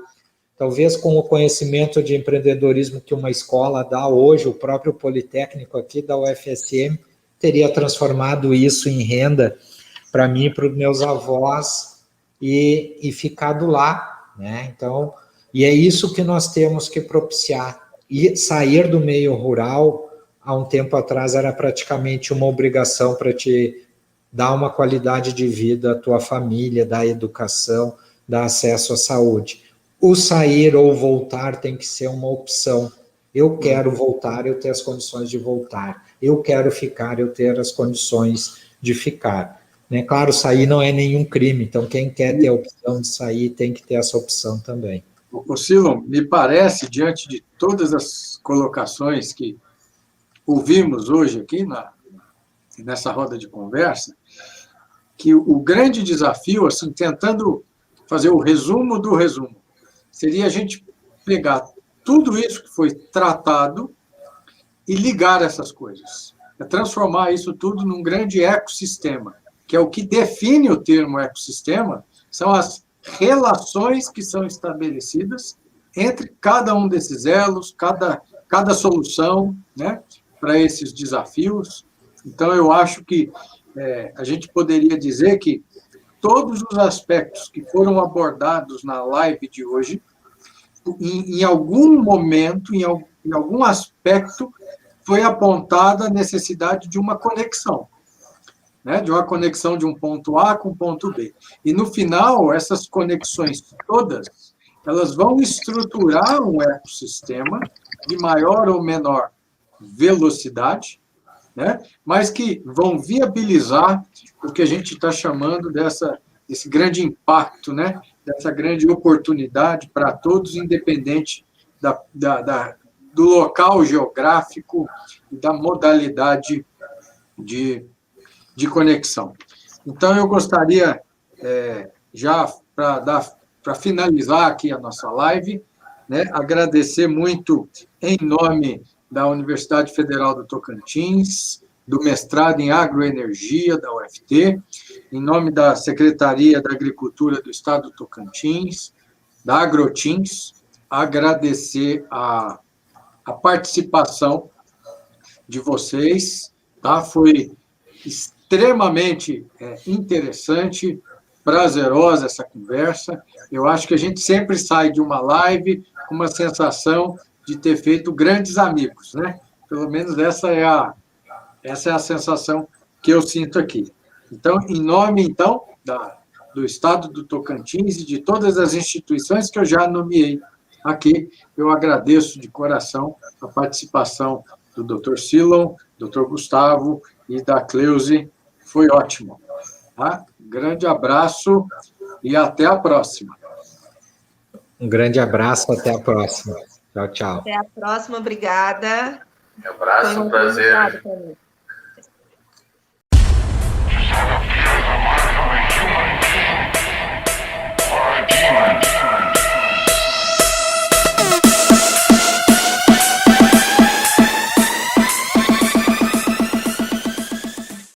Talvez com o conhecimento de empreendedorismo que uma escola dá hoje, o próprio Politécnico aqui da UFSM, teria transformado isso em renda para mim e para os meus avós e ficado lá, né? Então, e é isso que nós temos que propiciar. E sair do meio rural, há um tempo atrás, era praticamente uma obrigação para te dar uma qualidade de vida à tua família, dar educação, dar acesso à saúde. O sair ou voltar tem que ser uma opção, Eu quero voltar, eu ter as condições de voltar. Eu quero ficar, eu ter as condições de ficar. Né? Claro, sair não é nenhum crime, então quem quer ter a opção de sair tem que ter essa opção também. O Silon, me parece, diante de todas as colocações que ouvimos hoje aqui nessa roda de conversa, que o grande desafio, assim, tentando fazer o resumo do resumo, seria a gente pegar tudo isso que foi tratado e ligar essas coisas. É transformar isso tudo num grande ecossistema, que é o que define o termo ecossistema, são as relações que são estabelecidas entre cada um desses elos, cada solução, né, para esses desafios. Então, eu acho que a gente poderia dizer que todos os aspectos que foram abordados na live de hoje, em algum momento, em algum aspecto, foi apontada a necessidade de uma conexão, né? De uma conexão de um ponto A com o ponto B. E, no final, essas conexões todas, elas vão estruturar um ecossistema de maior ou menor velocidade, né? Mas que vão viabilizar o que a gente está chamando desse grande impacto, né? Dessa grande oportunidade para todos, independente do local geográfico e da modalidade de conexão. Então, eu gostaria, já para finalizar aqui a nossa live, né, agradecer muito em nome da Universidade Federal do Tocantins, do mestrado em agroenergia da UFT, em nome da Secretaria da Agricultura do Estado do Tocantins, da Agrotins, agradecer a participação de vocês, tá? Foi extremamente interessante, prazerosa essa conversa. Eu acho que a gente sempre sai de uma live com uma sensação de ter feito grandes amigos, né? Pelo menos essa é a sensação que eu sinto aqui. Então, em nome, então, do Estado do Tocantins e de todas as instituições que eu já nomeei aqui, eu agradeço de coração a participação do Dr. Silon, Dr. Gustavo e da Cleusi. Foi ótimo. Tá? Grande abraço e até a próxima. Um grande abraço, até a próxima. Tchau, tchau. Até a próxima, obrigada. Um abraço, prazer.